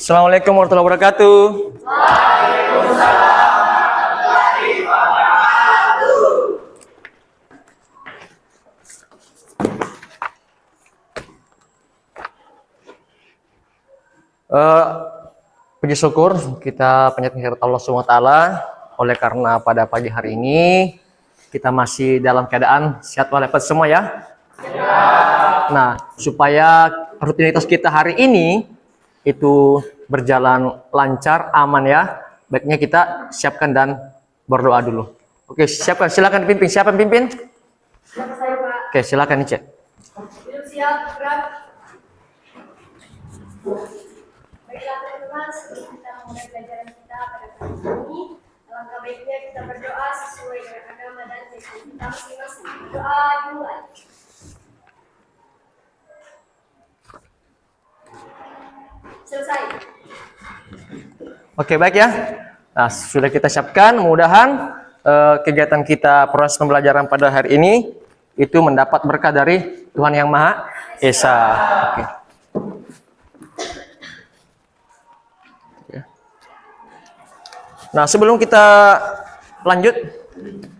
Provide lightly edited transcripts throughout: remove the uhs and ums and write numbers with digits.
Assalamualaikum warahmatullahi wabarakatuh. Puji syukur kita panjatkan Allah Subhanahu wa taala oleh karena pada pagi hari ini kita masih dalam keadaan sehat walafiat semua ya. Nah, supaya rutinitas kita hari ini itu berjalan lancar, aman ya. Baiknya kita siapkan dan berdoa dulu. Oke, siapkan. Silakan dipimpin. Siapa yang pimpin? Siapa saya, Pak? Oke, silakan Ica. Duduk siap, gerak. Baiklah teman-teman, sebelum kita memulai pelajaran kita pada kali ini, alangkah baiknya kita berdoa sesuai dengan agama dan keyakinan kita masing-masing. Doa dimulai. Selesai. Oke, baik ya. Nah, sudah kita siapkan. Mudah-mudahan kegiatan kita proses pembelajaran pada hari ini itu mendapat berkah dari Tuhan Yang Maha Esa. Oke. Nah, sebelum kita lanjut,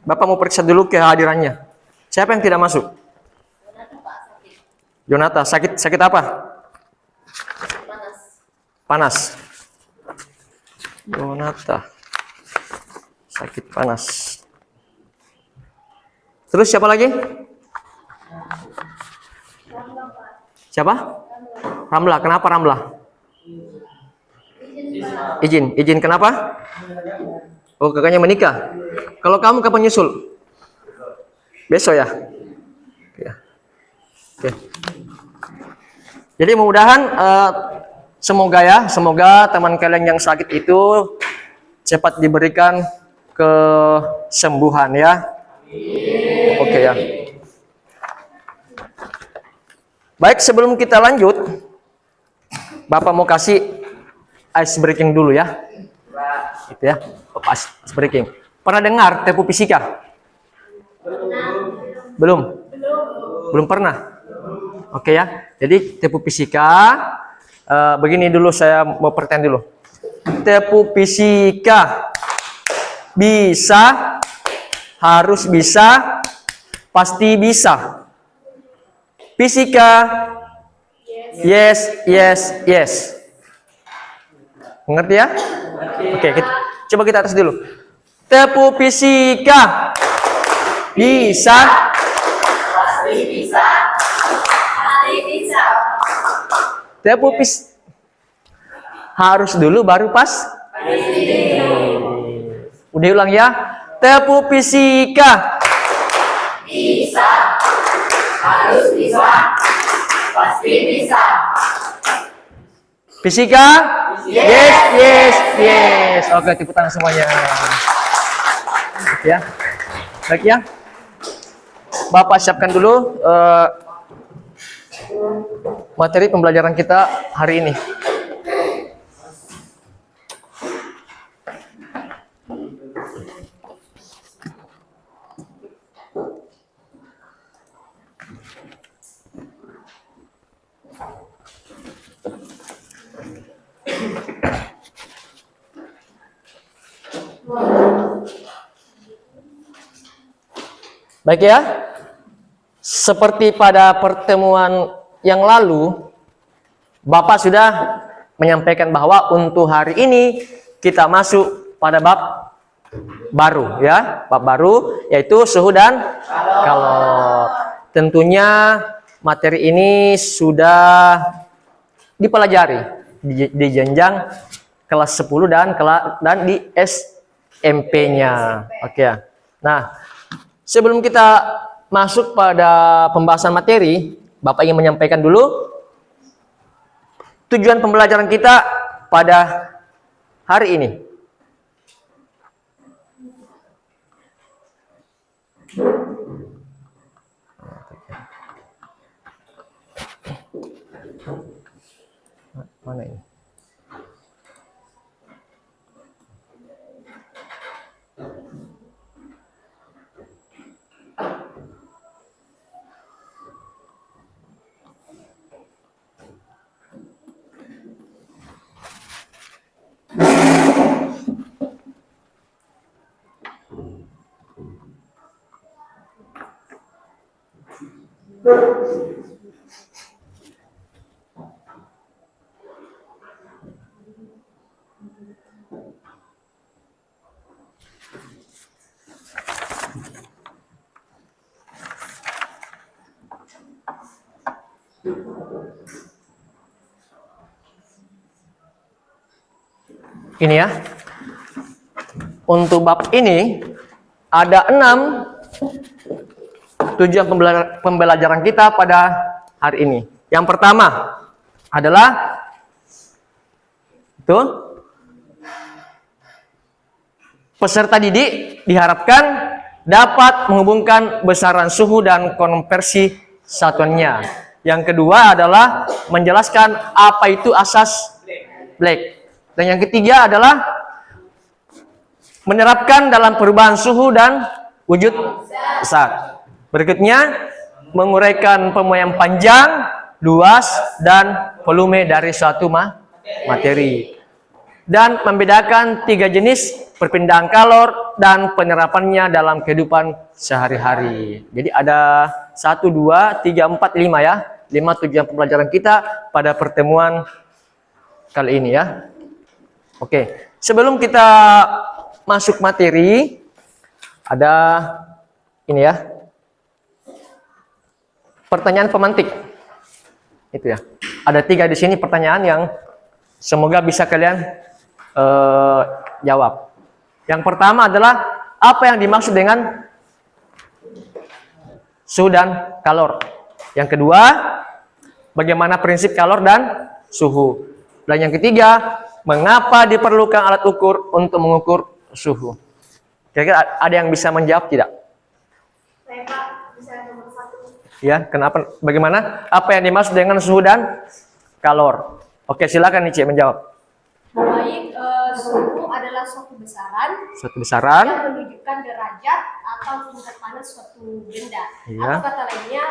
Bapak mau periksa dulu kehadirannya. Siapa yang tidak masuk? Jonata, sakit apa? Panas. Jonata, sakit panas. Terus siapa lagi? Siapa? Ramla. Kenapa Ramla? Izin kenapa? Oh, kakaknya menikah. Kalau kamu kapan nyusul? Besok ya? Oke. Jadi mudah-mudahan semoga teman kalian yang sakit itu cepat diberikan kesembuhan ya. Oke ya. Baik, sebelum kita lanjut, Bapak mau kasih ice breaking dulu ya. Gitu ya. Ice breaking. Pernah dengar tepu fisika? Belum pernah. Oke ya. Jadi tepu fisika begini dulu, saya mau pertanyaan dulu. Tepu fisika bisa, harus bisa, pasti bisa. Fisika yes. Mengerti ya? Oke, coba kita atas dulu. Tepu fisika bisa, Pasti bisa. tepu harus dulu baru pas. Udah ulang ya. Tepu fisika Bisa. Harus bisa. Pasti bisa. Fisika yes. Oke, tepuk tangan semuanya. Ya. Baik ya. Bapak siapkan dulu materi pembelajaran kita hari ini. Baik ya. Seperti pada pertemuan yang lalu, Bapak sudah menyampaikan bahwa untuk hari ini kita masuk pada bab baru ya. Bab baru yaitu suhu dan kalor. Tentunya materi ini sudah dipelajari di jenjang kelas 10 dan di SMP-nya. Oke ya. Nah, sebelum kita masuk pada pembahasan materi, Bapak ingin menyampaikan dulu tujuan pembelajaran kita pada hari ini. Mana ini? Ini ya. Untuk bab ini ada 6 tujuan pembelajaran kita pada hari ini. Yang pertama adalah itu peserta didik diharapkan dapat menghubungkan besaran suhu dan konversi satuannya. Yang kedua adalah menjelaskan apa itu asas Black. Dan yang ketiga adalah menerapkan dalam perubahan suhu dan wujud zat. Berikutnya, menguraikan pemuaian panjang, luas, dan volume dari suatu materi. Dan membedakan 3 jenis perpindahan kalor dan penerapannya dalam kehidupan sehari-hari. Jadi ada 1, 2, 3, 4, 5 ya. 5 tujuan pembelajaran kita pada pertemuan kali ini ya. Oke, sebelum kita masuk materi, ada ini ya, pertanyaan pemantik. Itu ya. Ada 3 di sini pertanyaan yang semoga bisa kalian jawab. Yang pertama adalah apa yang dimaksud dengan suhu dan kalor. Yang kedua, bagaimana prinsip kalor dan suhu. Dan yang ketiga, mengapa diperlukan alat ukur untuk mengukur suhu? Kira-kira ada yang bisa menjawab tidak? Saya Pak, bisa nomor 1. Ya, kenapa? Bagaimana? Apa yang dimaksud dengan suhu dan kalor? Oke, silakan Nici menjawab. Baik, suhu adalah suatu besaran Suatu besaran. yang menunjukkan derajat atau tingkat panas suatu benda. Iya. Atau kata lainnya,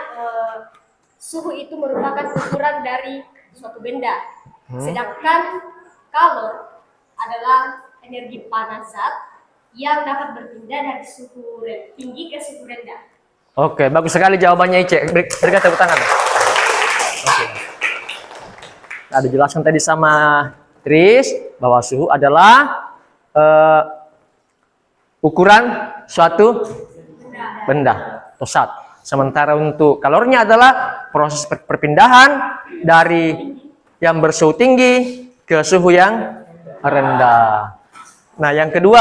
suhu itu merupakan ukuran dari suatu benda. Sedangkan kalor adalah energi panas zat yang dapat berpindah dari suhu tinggi ke suhu rendah. Oke, bagus sekali jawabannya Ice. Berikan tepuk tangan. Oke. Ada jelaskan tadi sama Tris bahwa suhu adalah ukuran suatu benda atau zat. Sementara untuk kalornya adalah proses perpindahan dari yang bersuhu tinggi ke suhu yang rendah. Nah, yang kedua,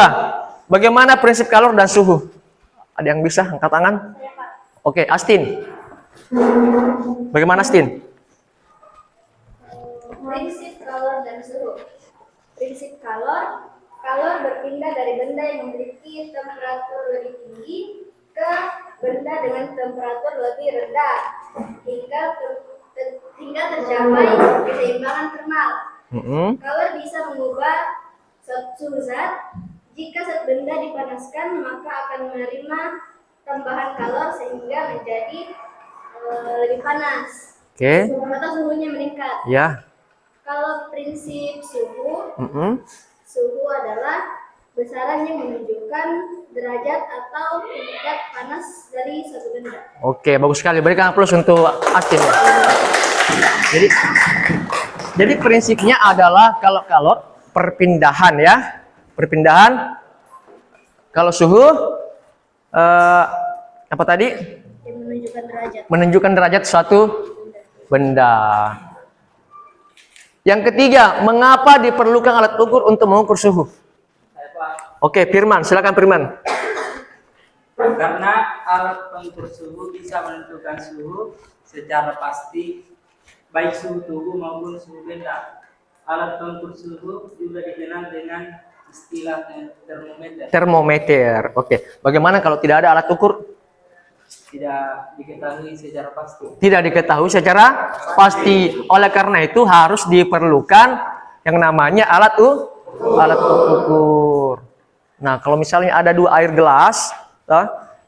bagaimana prinsip kalor dan suhu? Ada yang bisa angkat tangan? Oke, Astin. Bagaimana Astin? Prinsip kalor dan suhu. Prinsip kalor, kalor berpindah dari benda yang memiliki temperatur lebih tinggi ke benda dengan temperatur lebih rendah hingga tercapai keseimbangan termal. Kalor bisa mengubah suhu zat. Jika zat benda dipanaskan, maka akan menerima tambahan kalor sehingga menjadi lebih panas. Oke. Atau suhunya meningkat. Ya. Kalau prinsip suhu, suhu adalah besaran yang menunjukkan derajat atau tingkat panas dari suatu benda. Oke, bagus sekali. Berikan aplaus untuk Astin. Jadi prinsipnya adalah kalau kalor perpindahan ya. Perpindahan. Kalau suhu apa tadi? Yang menunjukkan derajat. Menunjukkan derajat suatu benda. Yang ketiga, mengapa diperlukan alat ukur untuk mengukur suhu? Oke, Firman, silakan Firman. Karena alat pengukur suhu bisa menentukan suhu secara pasti, baik suhu tubuh maupun suhu benda. Alat pengukur suhu juga dikenal dengan istilah termometer. Termometer. Oke, bagaimana kalau tidak ada alat ukur? Tidak diketahui secara pasti. Tidak diketahui secara pasti. Oleh karena itu harus diperlukan yang namanya alat ukur. Nah, kalau misalnya ada 2 air gelas,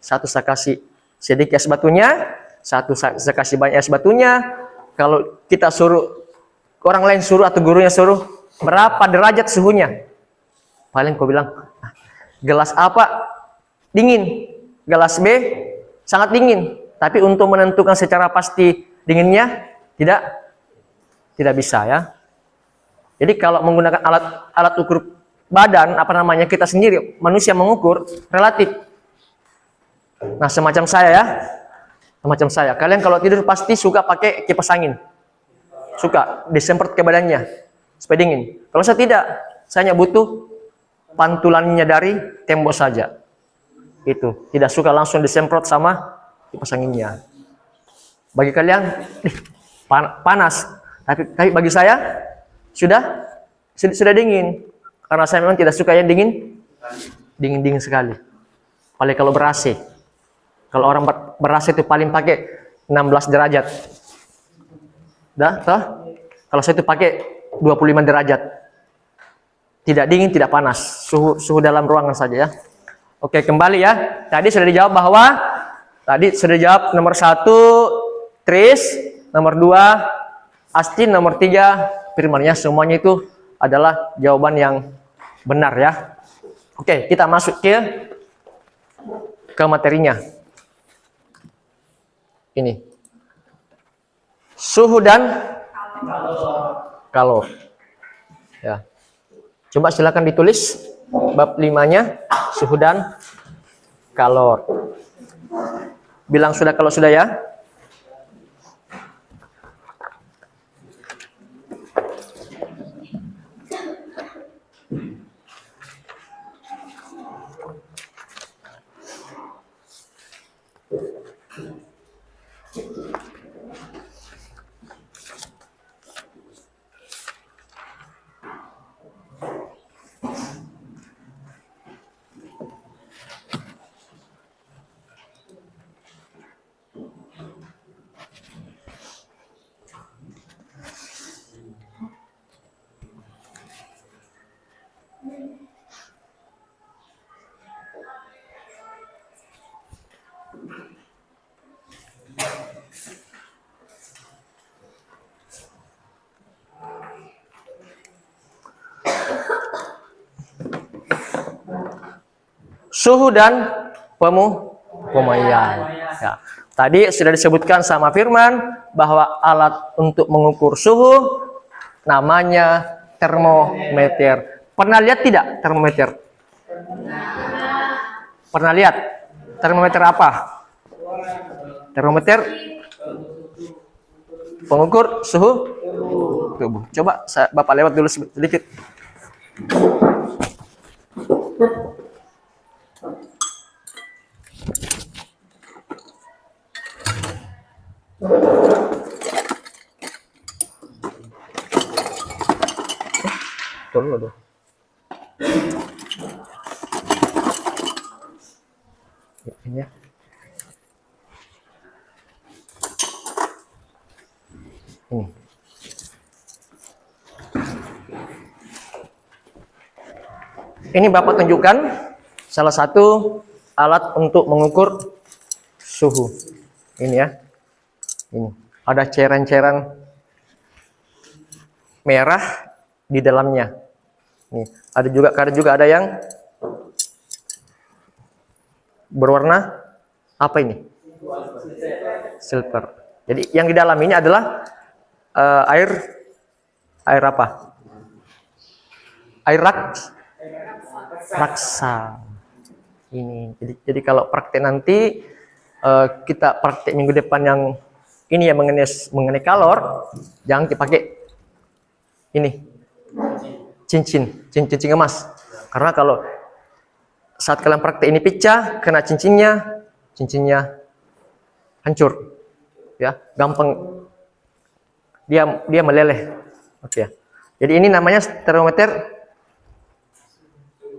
satu saya kasih sedikit es batunya, satu saya kasih banyak es batunya. Kalau kita suruh, orang lain suruh atau gurunya suruh, berapa derajat suhunya? Paling kau bilang, gelas A Pak dingin, gelas B sangat dingin. Tapi untuk menentukan secara pasti dinginnya tidak bisa ya. Jadi kalau menggunakan alat ukur badan, apa namanya, kita sendiri manusia mengukur relatif. Nah, semacam saya ya. Semacam saya. Kalian kalau tidur pasti suka pakai kipas angin. Suka disemprot ke badannya supaya dingin. Kalau saya tidak, saya hanya butuh pantulannya dari tembok saja. Itu, tidak suka langsung disemprot sama kipas anginnya. Bagi kalian panas, tapi bagi saya sudah dingin. Karena saya memang tidak suka yang dingin sekali. Paling kalau ber-AC. Kalau orang ber-AC itu paling pakai 16 derajat. Dah, toh? Kalau saya itu pakai 25 derajat. Tidak dingin, tidak panas. Suhu dalam ruangan saja ya. Oke, kembali ya. Tadi sudah dijawab bahwa nomor 1 Tris, nomor 2 Astin, nomor 3 Firman ya. Semuanya itu adalah jawaban yang benar ya. Oke, kita masuk ke materinya. Ini. Suhu dan kalor. Ya. Coba silakan ditulis bab 5-nya, suhu dan kalor. Bilang sudah kalau sudah ya. Suhu dan pemuaian. Ya. Tadi sudah disebutkan sama Firman bahwa alat untuk mengukur suhu namanya termometer. Pernah lihat tidak termometer? Pernah lihat? Termometer apa? Termometer pengukur suhu tubuh. Coba Bapak lewat dulu sedikit. Turun dulu. Ini ya. Ini. Ini Bapak tunjukkan salah satu alat untuk mengukur suhu. Ini ya. Ini. Ada cairan-cairan merah di dalamnya. Nih, ada juga ada yang berwarna apa ini? Silver. Jadi yang di dalam ini adalah air apa? Air raksa. Ini. Jadi kalau praktek nanti kita praktek minggu depan yang ini ya mengenai kalor, jangan dipakai ini cincin emas. Karena kalau saat kalian praktek ini pecah, kena cincinnya hancur. Ya, gampang dia meleleh. Oke. Jadi ini namanya termometer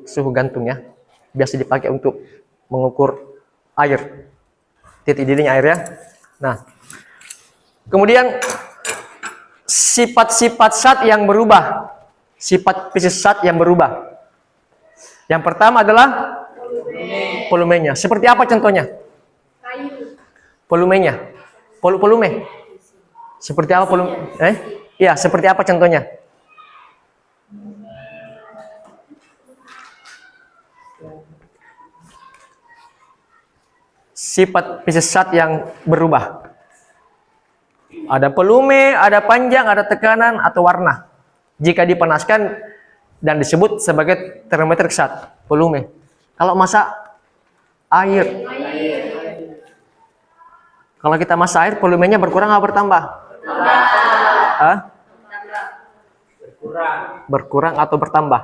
suhu gantung ya. Biasa dipakai untuk mengukur air. Titik didihnya air ya. Nah, kemudian sifat-sifat zat yang berubah. Sifat fisik zat yang berubah. Yang pertama adalah volumenya. Seperti apa contohnya? Volumenya. Volume. Seperti apa volume? Iya, seperti apa contohnya? sifat spesies zat yang berubah. Ada volume, ada panjang, ada tekanan atau warna. Jika dipanaskan dan disebut sebagai termometer zat, volume. Kalau masak air. Kalau kita masak air, volumenya berkurang atau bertambah? Hah? Berkurang atau bertambah?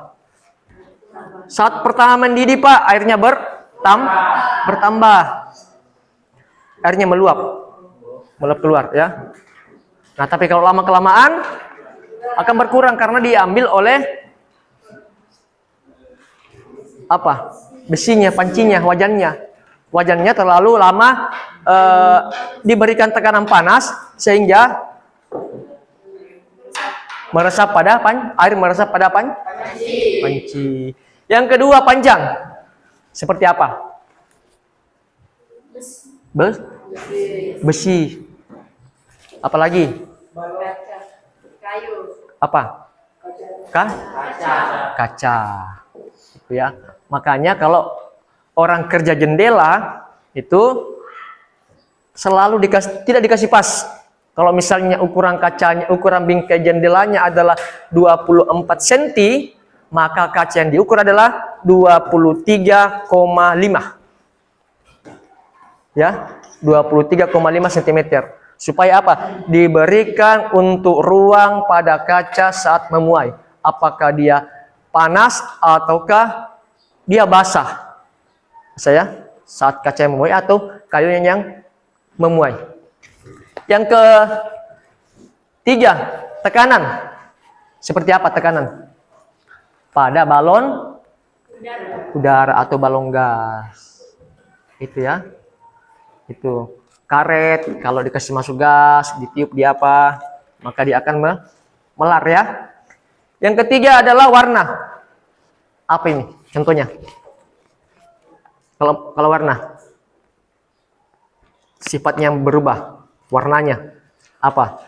Saat pertama mendidih, Pak, airnya bertambah. Airnya meluap keluar, ya. Nah, tapi kalau lama-kelamaan akan berkurang karena diambil oleh apa? Besinya, pancinya, wajannya terlalu lama diberikan tekanan panas sehingga meresap pada air meresap pada panci. Yang kedua, panjang. Seperti apa? Besi. Apalagi? Kayu. Apa? Kaca. Itu ya. Makanya kalau orang kerja jendela itu selalu tidak dikasih pas. Kalau misalnya ukuran bingkai jendelanya adalah 24 cm, maka kaca yang diukur adalah 23,5. Ya, 23,5 cm. Supaya apa? Diberikan untuk ruang pada kaca saat memuai. Apakah dia panas ataukah dia basah? Saat kaca yang memuai atau kayunya yang memuai. Yang ketiga, tekanan. Seperti apa tekanan? Pada balon udara atau balon gas. Itu ya. Itu karet, kalau dikasih masuk gas, ditiup dia apa, maka dia akan melar, ya. Yang ketiga adalah warna. Apa ini? Contohnya. Kalau warna, sifatnya berubah, warnanya apa?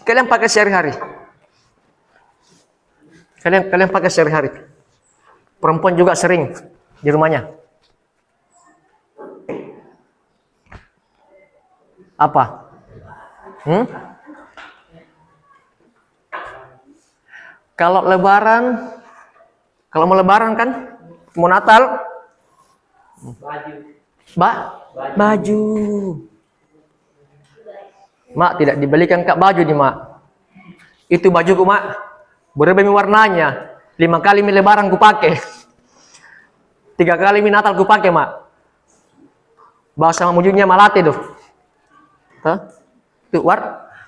Kalian pakai sehari-hari. Kalian pakai sehari-hari. Perempuan juga sering di rumahnya. Apa? Kalau mau lebaran kan, mau Natal, baju. Mak, tidak dibelikan Kak baju nih, Mak. Itu bajuku, Mak. Berubah warnanya. 5 kali lebaran ku pakai. 3 kali Natal ku pakai, Mak. Bahasa mujudnya malate tuh.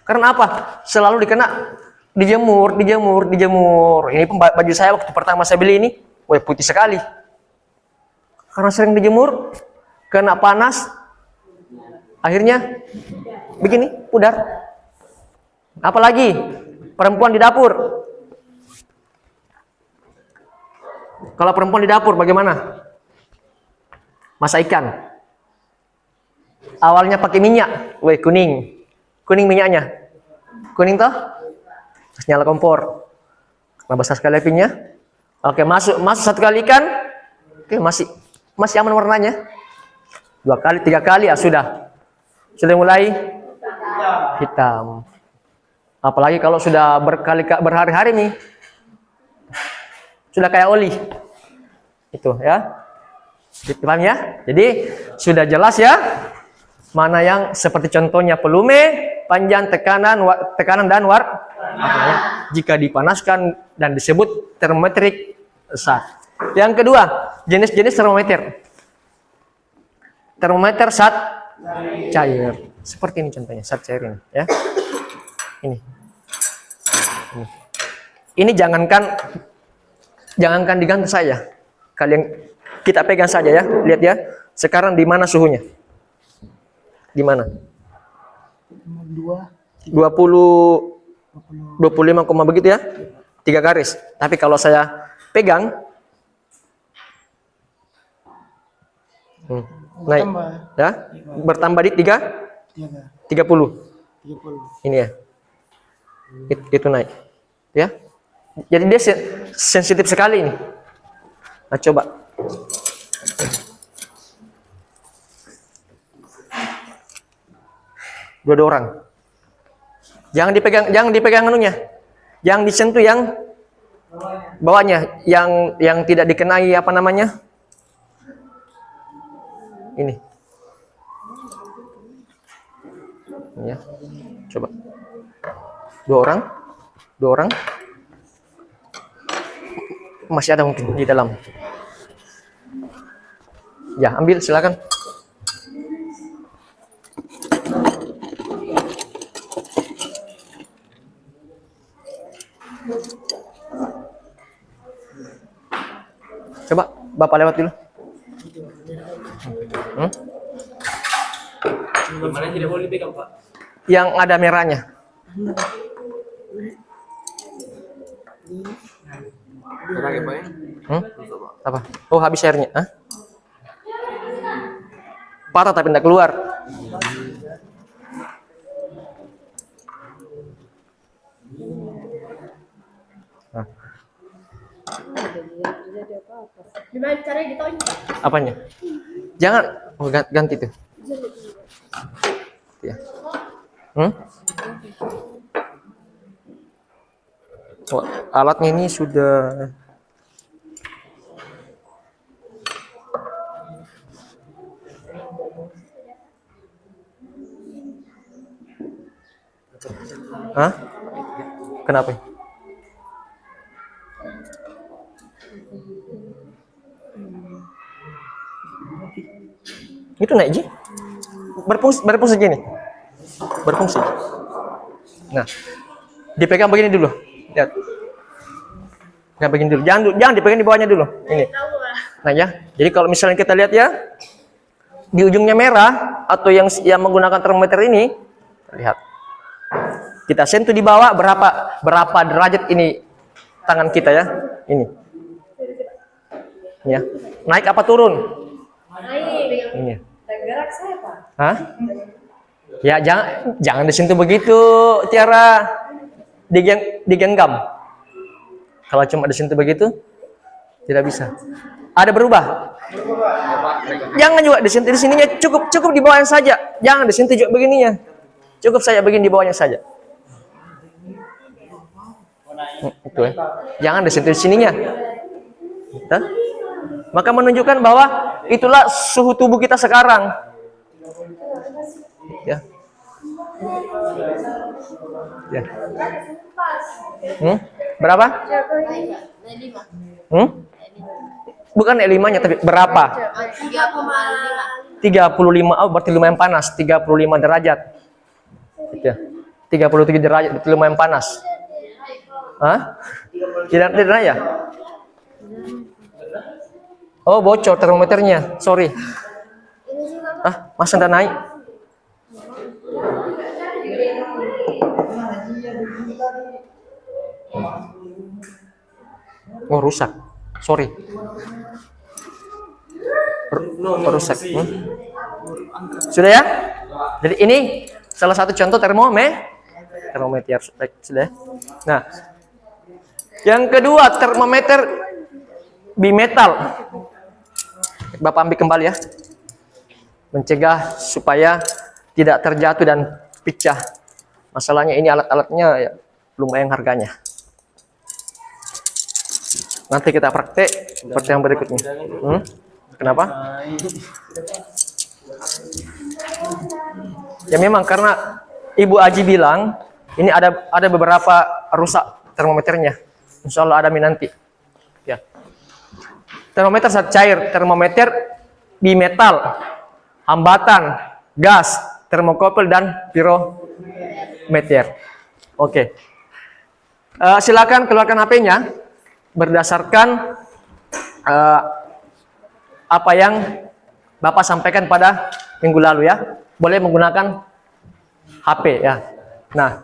Karena apa? Selalu dikena dijemur. Ini baju saya waktu pertama saya beli ini, putih sekali. Karena sering dijemur, kena panas, akhirnya begini, pudar. Apalagi perempuan di dapur. Kalau perempuan di dapur bagaimana? Masak ikan. Awalnya pakai minyak, kuning minyaknya. Kuning toh? Terus nyala kompor. Karena besar sekali apinya. Oke, masuk 1 kali ikan. Oke, masih aman warnanya. 2 kali, 3 kali, ya sudah mulai hitam. Apalagi kalau sudah berhari-hari nih, sudah kayak oli. Itu ya. Paham ya? Jadi sudah jelas ya mana yang seperti contohnya volume, panjang, tekanan dan warna. Jika dipanaskan dan disebut termometrik zat. Yang kedua, jenis-jenis termometer. Termometer zat cair. Seperti ini contohnya, zat cair ini ya. Ini jangankan digantung saya. Kita pegang saja ya. Lihat ya. Sekarang di mana suhunya? Di mana? 25, begitu ya. 3 garis. Tapi kalau saya pegang naik ya. Bertambah di 30. Ini ya. Itu naik. Ya. Jadi dia sensitif sekali ini. Nah, coba. Dua orang. Jangan dipegang anunya. Jangan disentuh yang bawahnya, yang tidak dikenai apa namanya? Ini. Ya. Coba. Dua orang. Masih ada mungkin di dalam. Ya, ambil silakan. Coba Bapak lewat dulu. Gimana tidak boleh pegang, Pak? Yang ada merahnya. Apa? Oh, habis airnya. Hah? Patah tapi tidak keluar. Nah. Gimana caranya ditonjok? Apanya? Jangan. Oh, ganti tuh. Ya. Oh, alatnya ini sudah. Hah? Kenapa? Itu naik Ji. Berfungsi gini. Berfungsi. Nah, dipegang begini dulu. Lihat. Pegang begini dulu. Jangan dipegang di bawahnya dulu. Ini. Nah ya. Jadi kalau misalnya kita lihat ya, di ujungnya merah atau yang menggunakan termometer ini, lihat. Kita sentuh di bawah berapa derajat ini tangan kita ya. Ini. Ya. Naik apa turun? Naik. Ini. Tergerak saya, Pak. Hah? Ya jangan disentuh begitu, Tiara. Digenggam. Kalau cuma disentuh begitu, tidak bisa. Ada berubah? Jangan juga disentuh di sininya, cukup di bawahnya saja. Jangan disentuh juga begininya. Cukup saya begini di bawahnya saja. Itu ya. Jangan disentuh di sininya. Hah? Maka menunjukkan bahwa itulah suhu tubuh kita sekarang. Ya. Ya. Berapa? Bukan E5-nya tapi berapa? 35. Oh, berarti lumayan panas. 35 derajat. Ya. 37 derajat itu lumayan panas. Hah? Tidak ya? Oh, bocor termometernya. Sorry. Masa nggak naik? Oh, rusak. Sorry. Rusak. Sudah ya? Jadi ini salah satu contoh termometer. Sudah. Nah, yang kedua termometer bimetal. Bapak ambil kembali ya. Mencegah supaya tidak terjatuh dan pecah. Masalahnya ini alat-alatnya ya, lumayan harganya. Nanti kita praktek seperti yang berikutnya. Kenapa? Ya memang karena Ibu Aji bilang ini ada beberapa rusak termometernya. Insya Allah ada nanti. Ya. Termometer saat cair, termometer bimetal, hambatan, gas, termokopel dan pirometer. Oke. Silakan keluarkan HP-nya berdasarkan apa yang Bapak sampaikan pada minggu lalu ya. Boleh menggunakan HP ya. Nah,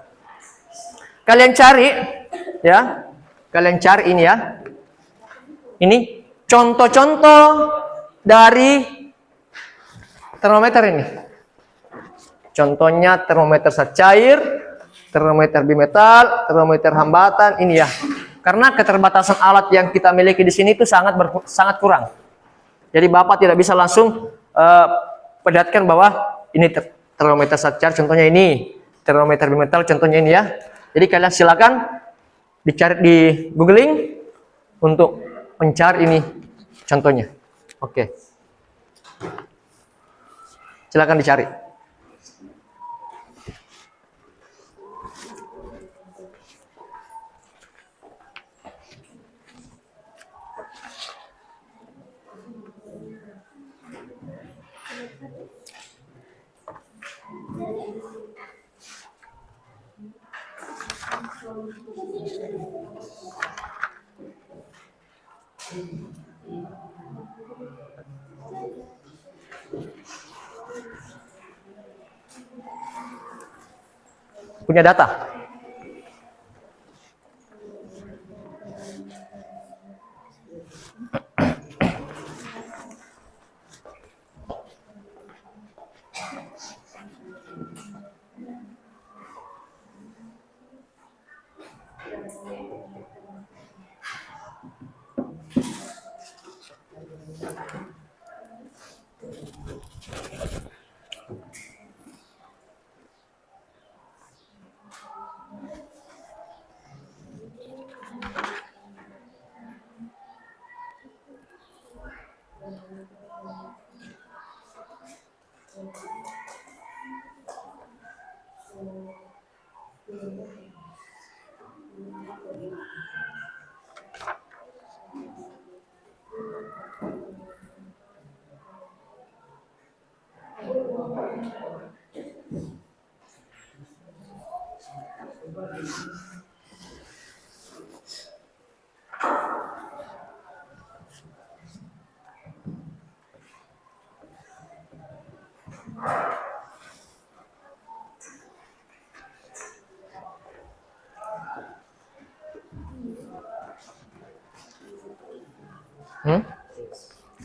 kalian cari ya. Kalian cari ini ya. Ini contoh-contoh dari termometer ini. Contohnya termometer saat cair, termometer bimetal, termometer hambatan, ini ya. Karena keterbatasan alat yang kita miliki di sini itu sangat kurang. Jadi Bapak tidak bisa langsung perlihatkan bahwa ini termometer satcar, contohnya ini, termometer bimetal, contohnya ini ya. Jadi kalian silakan dicari di googling untuk mencari ini contohnya. Oke. Silakan dicari. Punya data?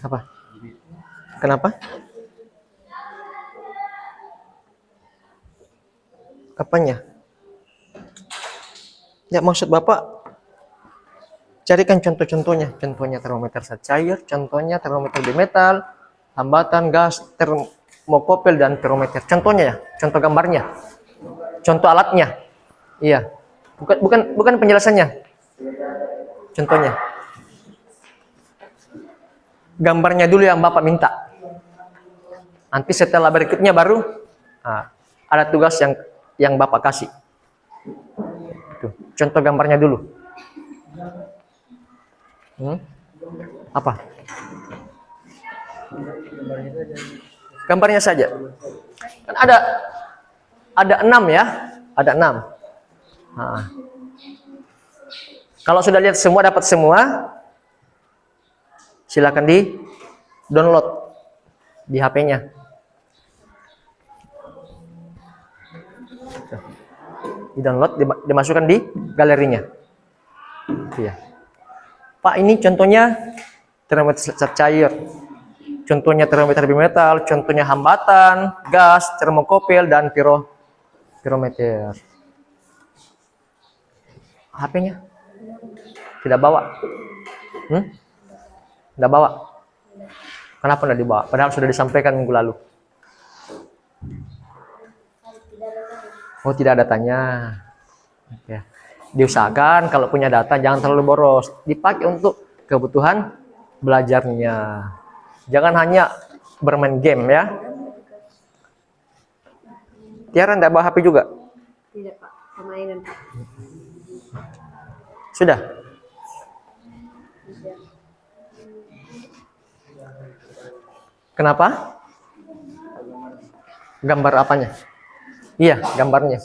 Apa? Kenapa? Kapannya? Ya maksud Bapak carikan contoh-contohnya. Contohnya termometer zat cair, contohnya termometer bimetal, hambatan gas, termokopel dan pirometer. Contohnya ya, contoh gambarnya. Contoh alatnya. Iya. Bukan penjelasannya. Contohnya. Gambarnya dulu yang Bapak minta. Nanti setelah berikutnya baru ada tugas yang Bapak kasih. Tuh, contoh gambarnya dulu. Apa? Gambarnya saja. Kan ada 6 ya, ada 6. Kalau sudah lihat semua, dapat semua, silakan di download di HP-nya. Di download, dimasukkan di galerinya. Iya. Pak, ini contohnya termometer zat cair, contohnya termometer bimetal, contohnya hambatan, gas, termokopel dan pirometer. HP-nya tidak bawa? Tidak bawa? Kenapa tidak dibawa? Padahal sudah disampaikan minggu lalu. Oh, tidak ada datanya. Oke. Diusahakan kalau punya data jangan terlalu boros. Dipakai untuk kebutuhan belajarnya. Jangan hanya bermain game ya. Tiara tidak bawa HP juga? Tidak Pak, permainan Pak. Sudah? Kenapa? Gambar apanya? Iya, gambarnya.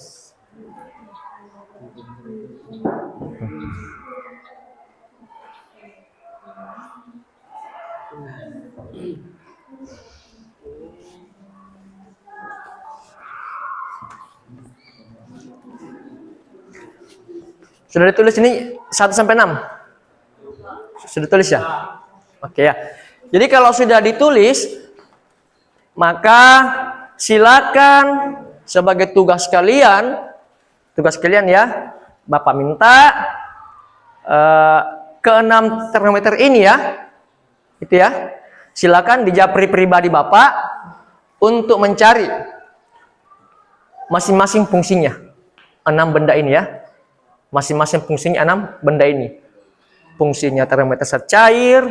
Sudah ditulis ini 1 sampai 6? Sudah ditulis ya? Oke ya. Jadi kalau sudah ditulis, maka silakan sebagai tugas kalian ya, Bapak minta keenam termometer ini ya, itu ya. Silakan di japri pribadi Bapak untuk mencari masing-masing fungsinya. 6 benda ini ya. Masing-masing fungsinya 6 benda ini. Fungsinya termometer zat cair,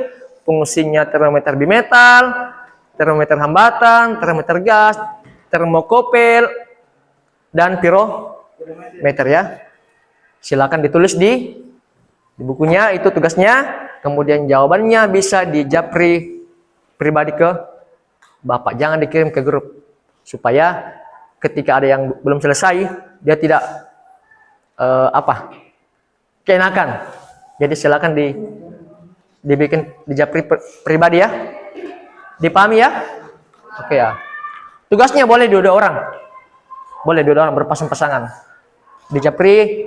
fungsinya termometer bimetal, termometer hambatan, termometer gas, termokopel, dan pirometer ya. Silakan ditulis di bukunya, itu tugasnya. Kemudian jawabannya bisa di japri pribadi ke Bapak. Jangan dikirim ke grup. Supaya ketika ada yang belum selesai, dia tidak keenakan. Jadi silakan dibikin di japri pribadi ya. Dipahami ya? Oke ya. Tugasnya boleh dua orang. Boleh dua orang berpasang-pasangan. Di japri,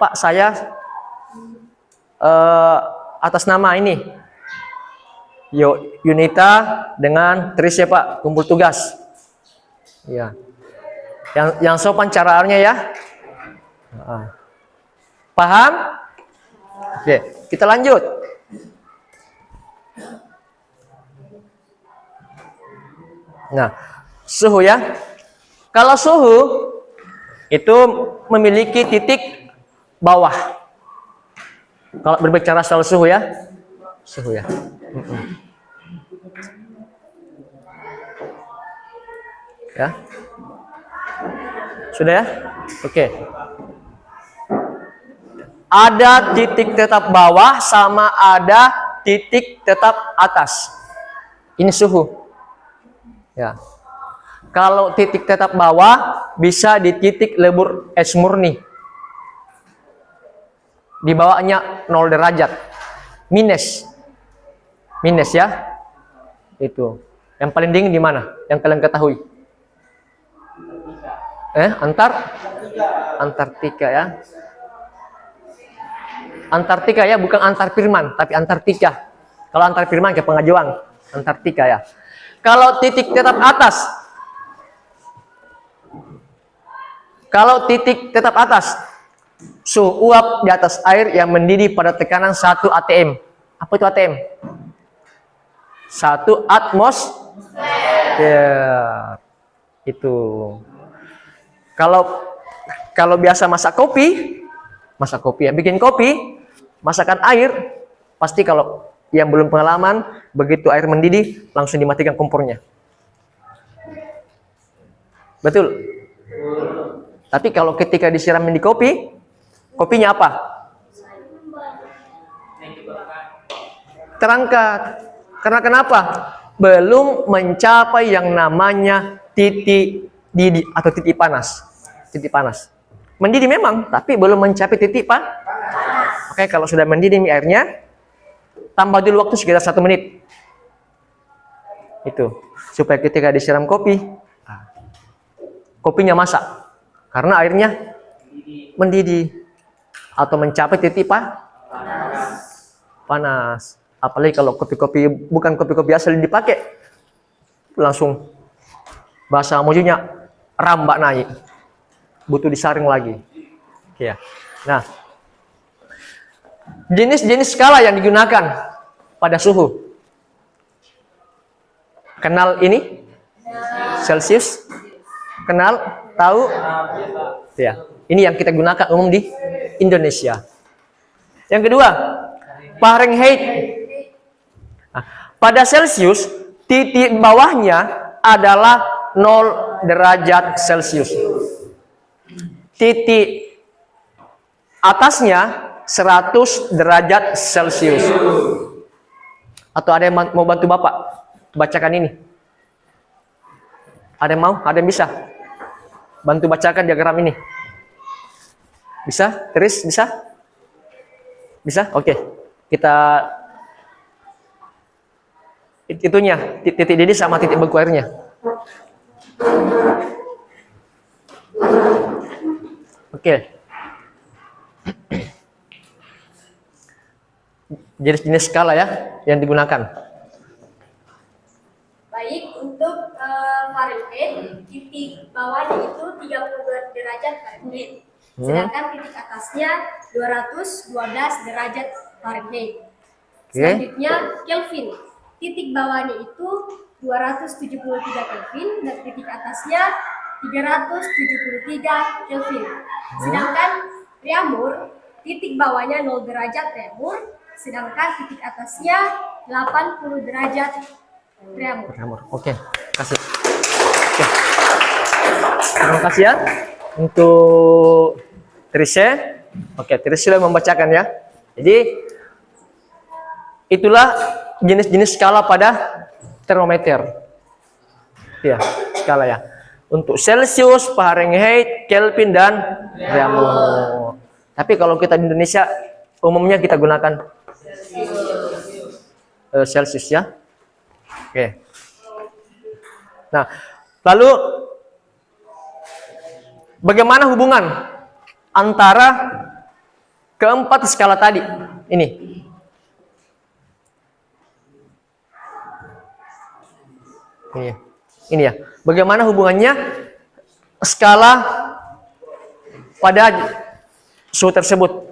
Pak saya atas nama ini. Yunita dengan Tris ya Pak, kumpul tugas. Ya. Yang sopan caranya ya. Paham? Oke, kita lanjut. Nah, suhu ya. Kalau suhu itu memiliki titik bawah. Kalau berbicara soal suhu ya. Suhu ya. Ya. Sudah ya? Oke. Ada titik tetap bawah sama ada titik tetap atas. Ini suhu. Ya. Kalau titik tetap bawah bisa di titik lebur es murni. Di bawahnya 0 derajat. Minus ya. Itu. Yang paling dingin di mana? Yang kalian ketahui? Antartika ya. Antartika ya, bukan antar firman, tapi Antartika. Kalau antar firman ke Pengajuan, Antartika ya. Kalau titik tetap atas, suhu uap di atas air yang mendidih pada tekanan 1 atm. Apa itu atm? 1 atmosfer. Ya, itu. Kalau biasa masak kopi ya, bikin kopi, masakan air, pasti kalau yang belum pengalaman, begitu air mendidih, langsung dimatikan kompornya. Betul? Tapi kalau ketika disiramin di kopi, kopinya apa? Terangkat. Karena kenapa? Belum mencapai yang namanya titik didih atau titik panas. Titik panas. Mendidih memang, tapi belum mencapai titik panas. Oke, kalau sudah mendidih airnya, tambah dulu waktu sekitar 1 menit. Itu supaya ketika disiram kopi, kopinya masak karena airnya mendidih atau mencapai titik panas. Apalagi kalau kopi-kopi bukan kopi-kopi asli dipakai, langsung bahasa mojunya rambak naik, butuh disaring lagi. Ya. Nah, jenis-jenis skala yang digunakan pada suhu. Kenal ini? Celsius? Kenal? Tahu? Ya. Ini yang kita gunakan umum di Indonesia. Yang kedua, Fahrenheit. Nah, pada Celsius, titik bawahnya adalah 0 derajat Celcius. Titik atasnya 100 derajat Celcius. Atau ada yang mau bantu Bapak bacakan ini? Ada yang mau? Ada yang bisa? Bantu bacakan diagram ini. Bisa? Teris? Bisa? Bisa? Oke. Kita itunya, titik didih sama titik beku airnya. Oke. Jenis-jenis skala ya yang digunakan. Baik, untuk Fahrenheit, titik bawahnya itu 32 derajat Fahrenheit. sedangkan titik atasnya 212 derajat Fahrenheit. Oke. Selanjutnya Kelvin. Titik bawahnya itu 273 Kelvin dan titik atasnya 373 Kelvin. Sedangkan Reaumur, titik bawahnya 0 derajat Reaumur, sedangkan titik atasnya 80 derajat Reaumur. Reaumur. Oke, kasih. Oke. Terima kasih ya untuk Trisha. Oke, Trisha sudah membacakan ya. Jadi itulah jenis-jenis skala pada termometer. Ya, skala ya. Untuk Celsius, Fahrenheit, Kelvin dan Reaumur. Tapi kalau kita di Indonesia umumnya kita gunakan Celsius ya. Oke. Nah, lalu bagaimana hubungan antara keempat skala tadi? Ini ya. Bagaimana hubungannya skala pada suhu tersebut?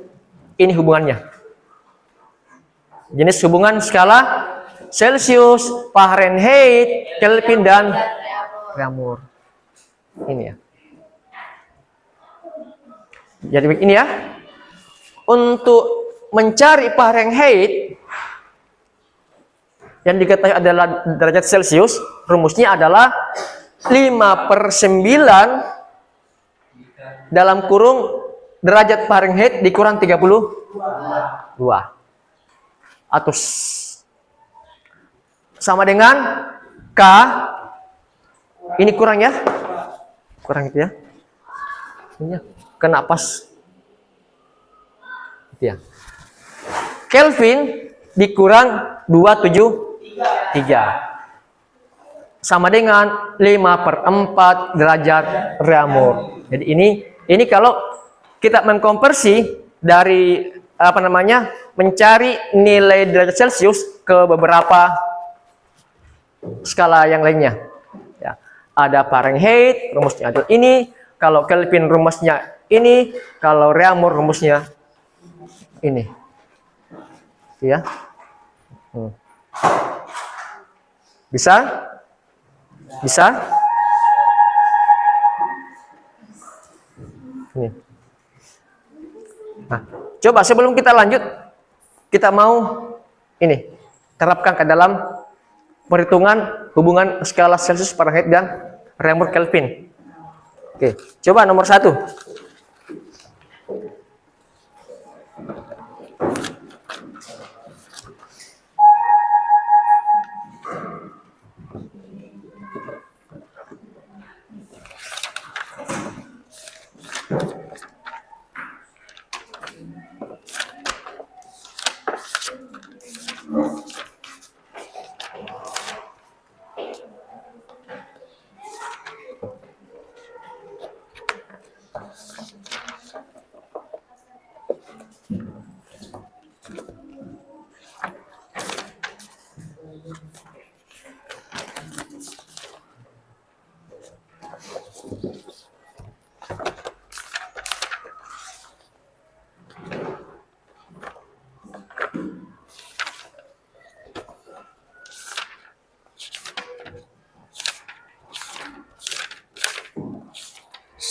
Ini hubungannya. Jenis hubungan skala Celsius, Fahrenheit, Kelvin dan Reaumur. Ini ya. Jadi begini ya. Untuk mencari Fahrenheit yang diketahui adalah derajat Celcius, rumusnya adalah 5/9 dalam kurung derajat Fahrenheit dikurang 32. Atau sama dengan K, ini kurang ya, kurang itu ya, ini ya, kena pas, itu ya. Kelvin dikurang 273 sama dengan 5/4 derajat Reaumur. Jadi ini kalau kita mengkonversi dari apa namanya, mencari nilai derajat Celcius ke beberapa skala yang lainnya. Ya, ada Fahrenheit, rumusnya adalah ini. Kalau Kelvin rumusnya ini. Kalau Reaumur rumusnya ini. Ya. Bisa? Bisa? Ini. Nah, coba sebelum kita lanjut, kita mau ini terapkan ke dalam perhitungan hubungan skala Celsius, Fahrenheit dan Reaumur, Kelvin. Oke, coba nomor 1.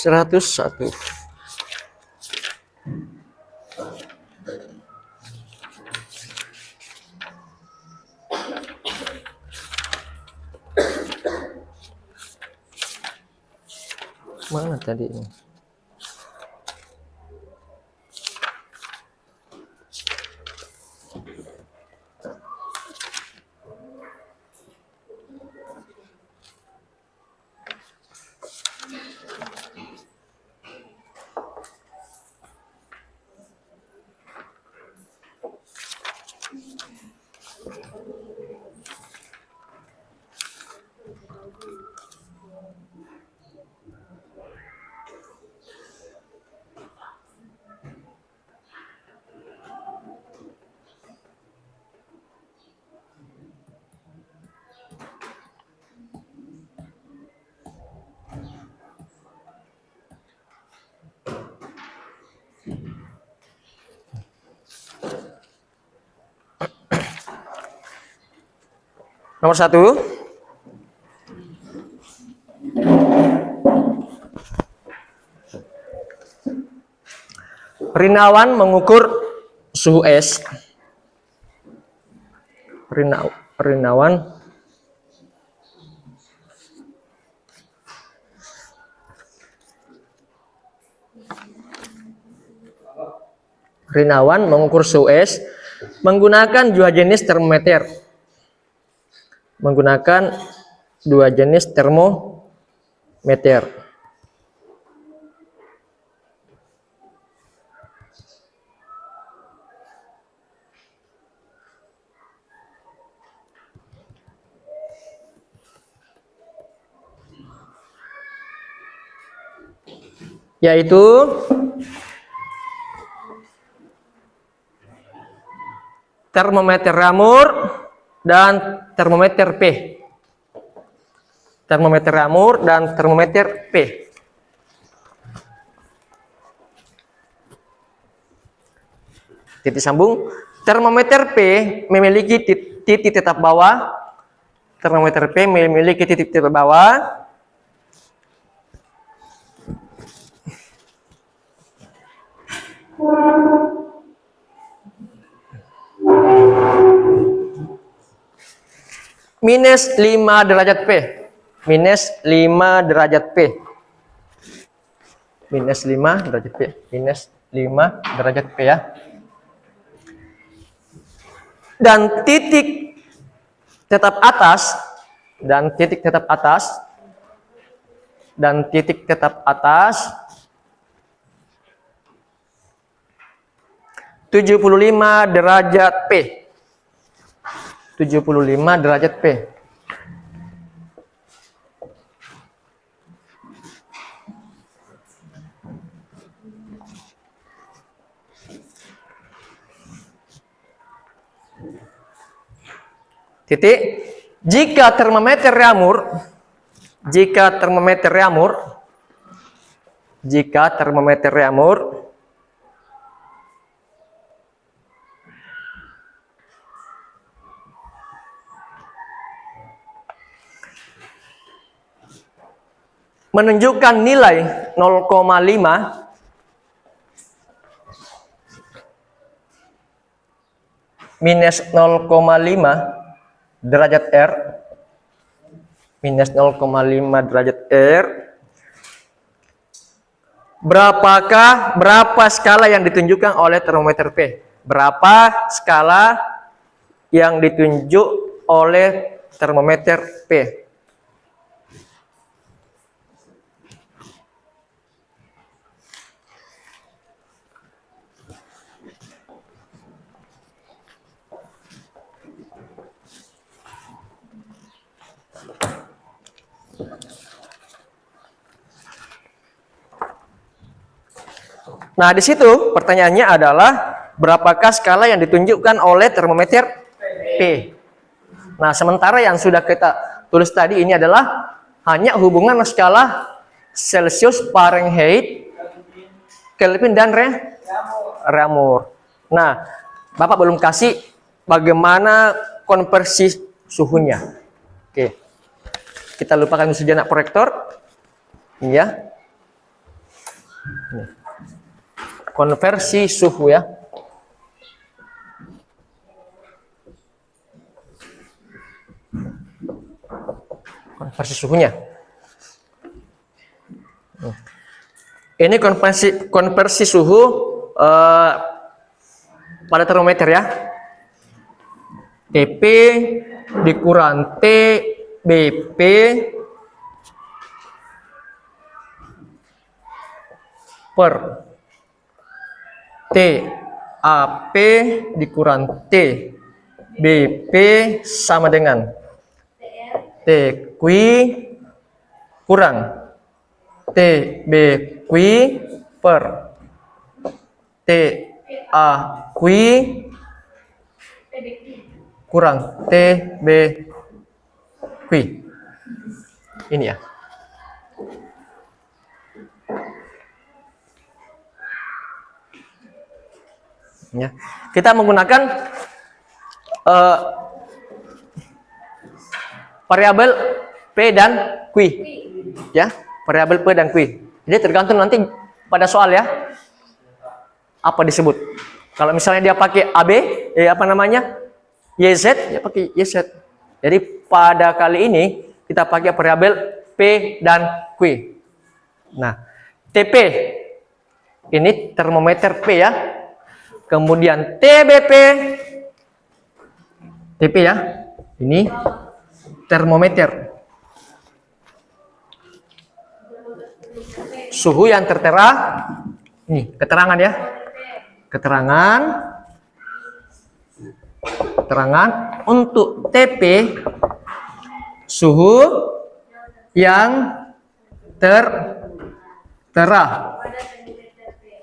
Seratus satu. Mana tadi ini? Nomor 1. Rinawan mengukur suhu es. Rinawan mengukur suhu es menggunakan dua jenis termometer. Yaitu termometer Ramour dan termometer P. Termometer Ramour dan termometer P. Titik sambung. Termometer P memiliki titik tetap bawah. Termometer P memiliki titik tetap bawah. Minus 5 derajat P. Minus 5 derajat P. Minus 5 derajat P. Minus 5 derajat P ya. Dan titik tetap atas 75 derajat P. 75 derajat P. Titik. Jika termometer Ramour menunjukkan nilai 0,5 minus 0,5 derajat R, minus 0,5 derajat R, berapa skala yang ditunjukkan oleh termometer P? Berapa skala yang ditunjuk oleh termometer P? Nah, di situ pertanyaannya adalah berapakah skala yang ditunjukkan oleh termometer P? Nah, sementara yang sudah kita tulis tadi ini adalah hanya hubungan skala Celsius, Fahrenheit, Kelvin dan Ramour. Nah, Bapak belum kasih bagaimana konversi suhunya. Oke. Kita lupakan sejenak proyektor. Ya. Konversi suhu ya. Konversi suhunya. Ini konversi suhu pada termometer ya. TP dikurang TBP per TAP dikurang TBP sama dengan TQ kurang TBQ per TAQ kurang TBQ. Ini ya. Ya. Kita menggunakan variabel P dan Q. Ya, variabel P dan Q. Jadi tergantung nanti pada soal ya. Apa disebut? Kalau misalnya dia pakai AB, apa namanya? YZ, ya pakai YZ. Jadi pada kali ini kita pakai variabel P dan Q. Nah, TP ini termometer P ya. Kemudian TBP, TP ya. Ini termometer. Suhu yang tertera. Ini keterangan ya. Keterangan untuk TP suhu yang tertera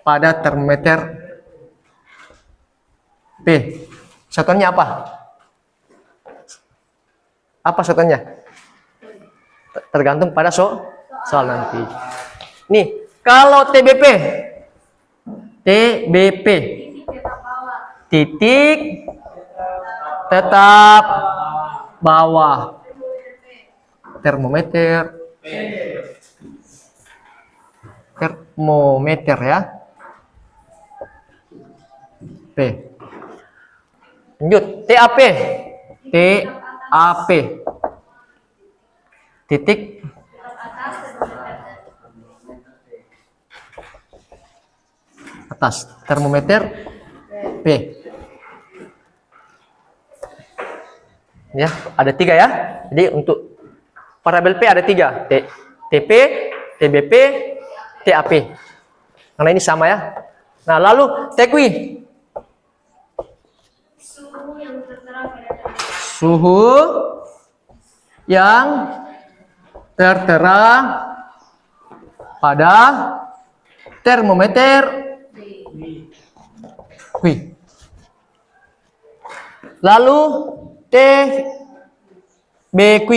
pada termometer P. Satuannya apa? Apa satuannya? Tergantung pada soal nanti. Nih, kalau TBP titik tetap bawah termometer ya P. Lanjut TAP titik atas termometer P. Ya, ada 3 ya. Jadi untuk variabel P ada 3. TP, TBP, TAP. Karena ini sama ya. Nah, lalu TQ. Suhu yang tertera pada termometer Q. Lalu TBQ.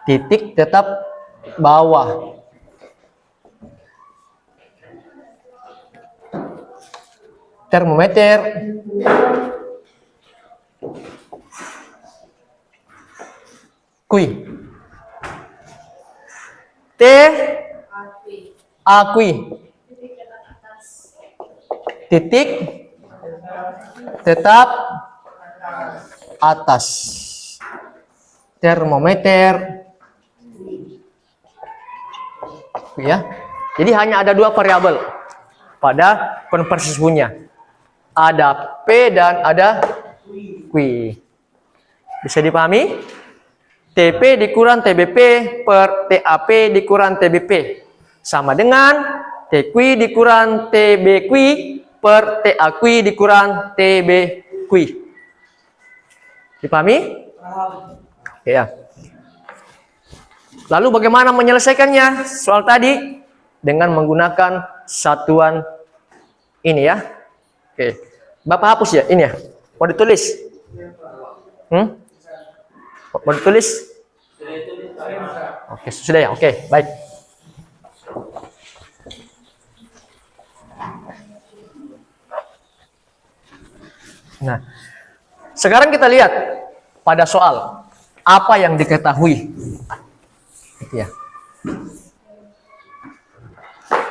Titik tetap bawah. Termometer Q. TAQ. Titik tetap atas termometer ya. Jadi hanya ada 2 variabel pada konversi suhunya. Ada P dan ada Q. Bisa dipahami? TP dikurang TBP per TAP dikurang TBP sama dengan TQ dikurang TBQ per TAQ dikurang TBQ. Dipahami? Ya. Lalu bagaimana menyelesaikannya? Soal tadi dengan menggunakan satuan ini ya. Oke. Bapak hapus ya ini ya. Mau ditulis? Mau ditulis? Oke, sudah ya. Oke, baik. Nah, sekarang kita lihat pada soal apa yang diketahui. Ya.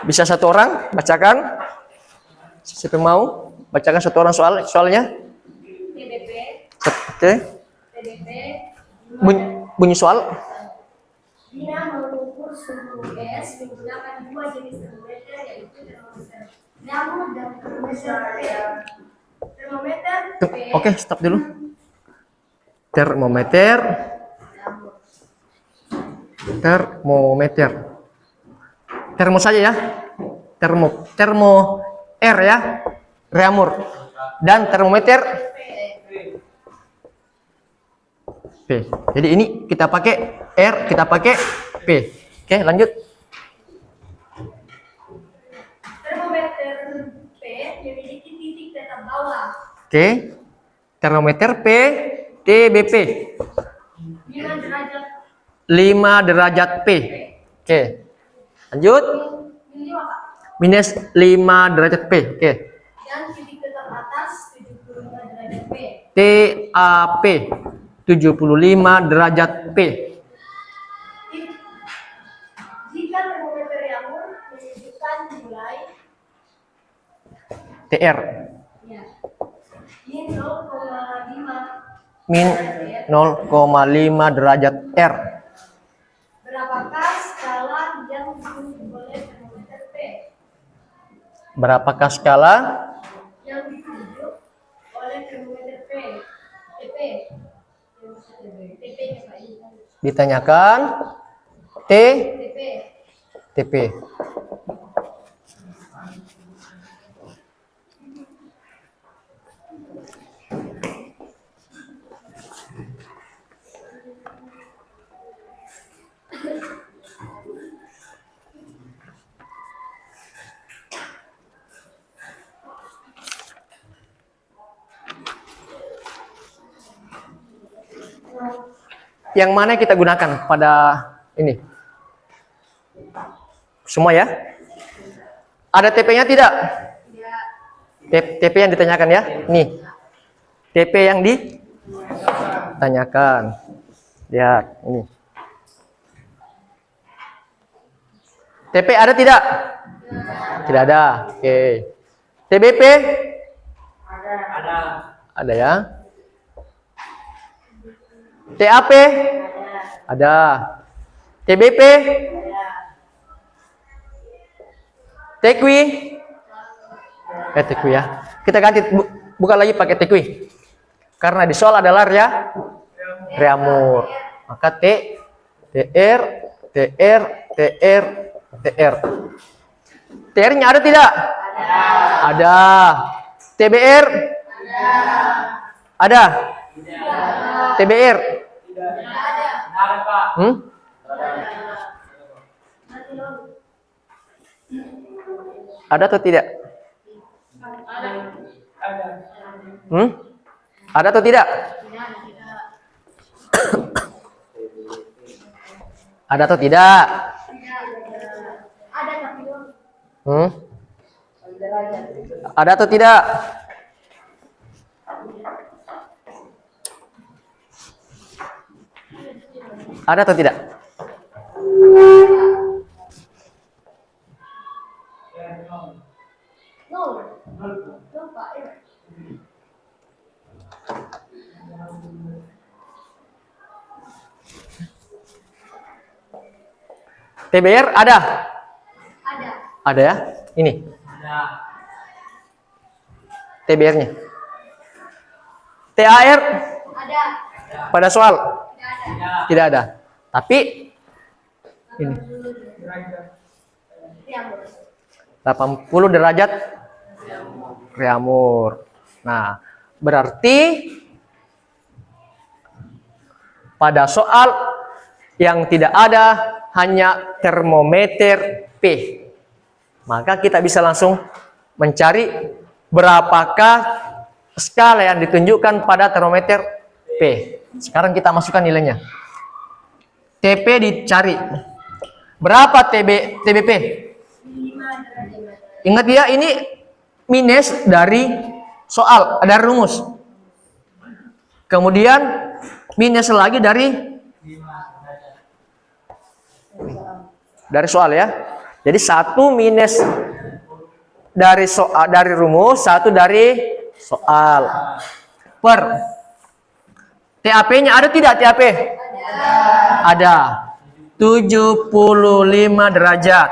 Bisa satu orang bacakan? Siapa mau bacakan satu orang soalnya? TBP. Oke. TBP. Bunyi soal. Bila mengukur suhu es menggunakan 2 jenis termometer yaitu termometer Ramu dan termometer P. Termometer P. Oke, stop dulu. Termometer. Termo saja ya. Termo R ya. Reaumur. Dan termometer P. Jadi ini kita pakai R, kita pakai P. Oke, lanjut. Termometer P memiliki titik tetap bawah. Oke. Termometer P TBP 5 derajat. 5 derajat P. Oke. Lanjut. Ini apa? minus 5 derajat P. Oke. Dan titik tetap atas 75 derajat P. TAP 75 derajat P. Jika termometer Yamur menunjukkan nilai TR ya, min 0,5, min 0,5 derajat R. berapakah skala yang ditunjuk oleh termometer P? Berapakah skala Yang ditunjuk oleh termometer P? TP. TP-nya Pak ini. ditanyakan? TP. TP. Yang mana kita gunakan pada ini? Semua ya? Ada TP-nya tidak? TP yang ditanyakan ya? Nih. TP yang ditanyakan. Lihat, ini. TP ada tidak? Tidak ada. Oke. TBP? Ada. Ada ya. TAP? Ada. TBP? TQI? TQI ya. Kita ganti, bukan lagi pakai TQI. Karena di soal adalah reamur. Maka TR, TR, TR, TR. TR-nya ada tidak? Ada. TBR? Ada. TBR? Ada, Pak. Ada atau tidak? Ada atau tidak? Ada atau tidak? Ada tapi belum. Ada atau tidak? Ada atau tidak? Nol. Nol Pak. Ya. TBR ada? Ada. Ada ya? Ini Ada. TBR-nya. TAR Ada. pada soal Tidak ada. tidak ada. Tapi ini Yamur. 80 derajat reamur. Nah, berarti pada soal yang tidak ada hanya termometer P. Maka kita bisa langsung mencari berapakah skala yang ditunjukkan pada termometer P. Sekarang kita masukkan nilainya. TP dicari. Berapa TBP? 5 derajat. Ingat ya, ini minus dari soal, ada rumus. Kemudian minus lagi dari soal ya. Jadi satu minus dari soal, dari rumus, satu dari soal. Per TAP-nya ada tidak TAP? Ada. 75 derajat.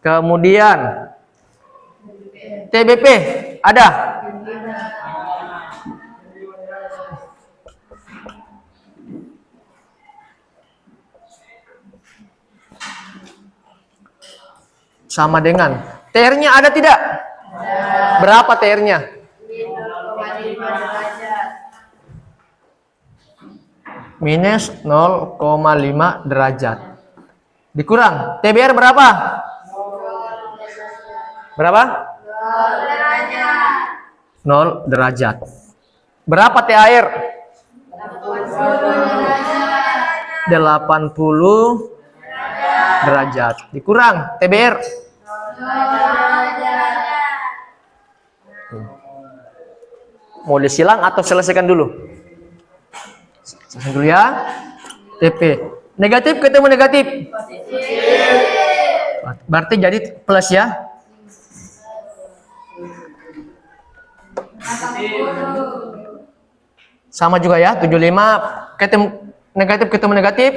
Kemudian TBP ada? Sama dengan TR-nya ada tidak? Berapa TR-nya? Minus 0,5 derajat. Dikurang. TBR berapa? Berapa? 0 derajat. Berapa TAR? 80 derajat. Dikurang TBR Mau disilang atau selesaikan dulu? Selesaikan dulu ya. TP. Negatif ketemu negatif. Berarti jadi plus ya. Sama juga ya, 75 ketemu negatif.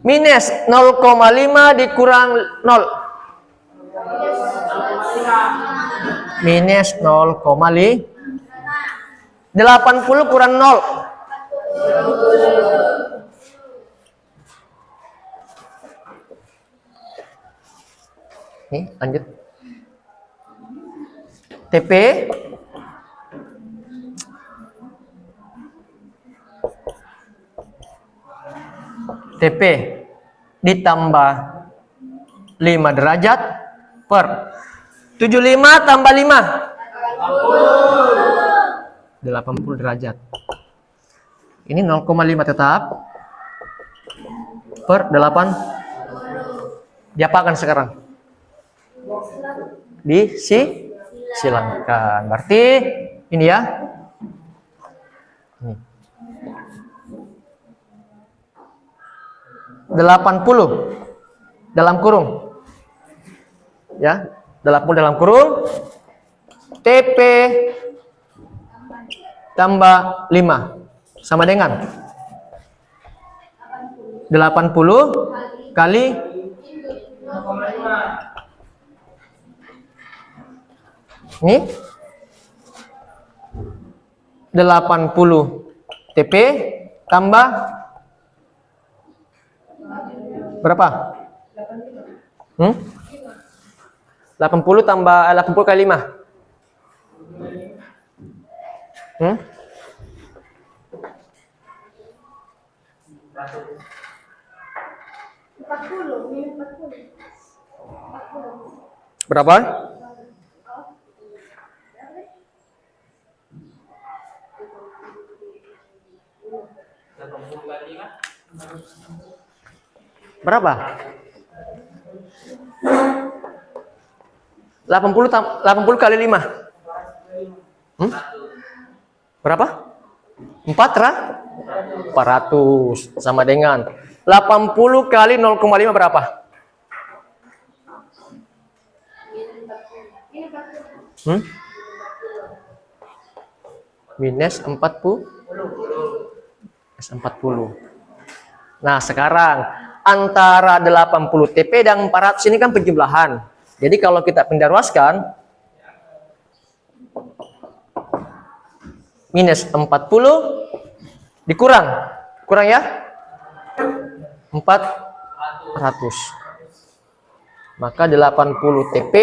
Minus 0,5 dikurang 0. Minus 0,5. 80 kurang 0. Nih, lanjut. TP ditambah 5 derajat per 75 tambah 5 80 derajat. Ini 0,5 tetap per 8. Diapakan sekarang? Silangkan. Berarti ini ya. Ini. 80 dalam kurung. Ya, 80 dalam kurung. TP tambah 5 sama dengan 80 kali ini 80 TP tambah berapa? 80 tambah 80 kali 5. 40. Berapa? Berapa? 80 kali 5. Berapa? 400 sama dengan 80 kali 0,5 berapa? Minus 40. Nah, sekarang antara 80 TP dan 400 ini kan penjumlahan. Jadi kalau kita pindah ruaskan, minus 40 dikurang. Kurang ya? 400. Maka 80 TP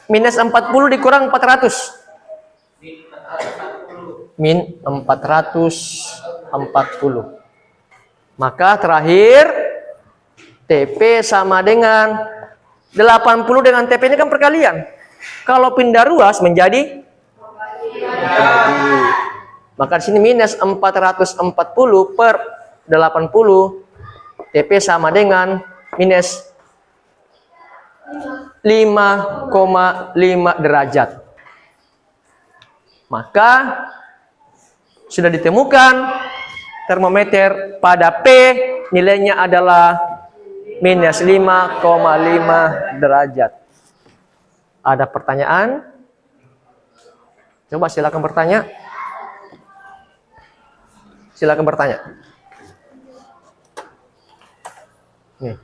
minus 40 dikurang 400. Min 440. Maka terakhir TP sama dengan 80 dengan TP ini kan perkalian. Kalau pindah ruas menjadi maka di sini minus 440 per 80 TP sama dengan minus 5,5 derajat. Maka sudah ditemukan termometer pada P nilainya adalah minus 5,5 derajat. Ada pertanyaan? Coba silakan bertanya. Silakan bertanya. Nih.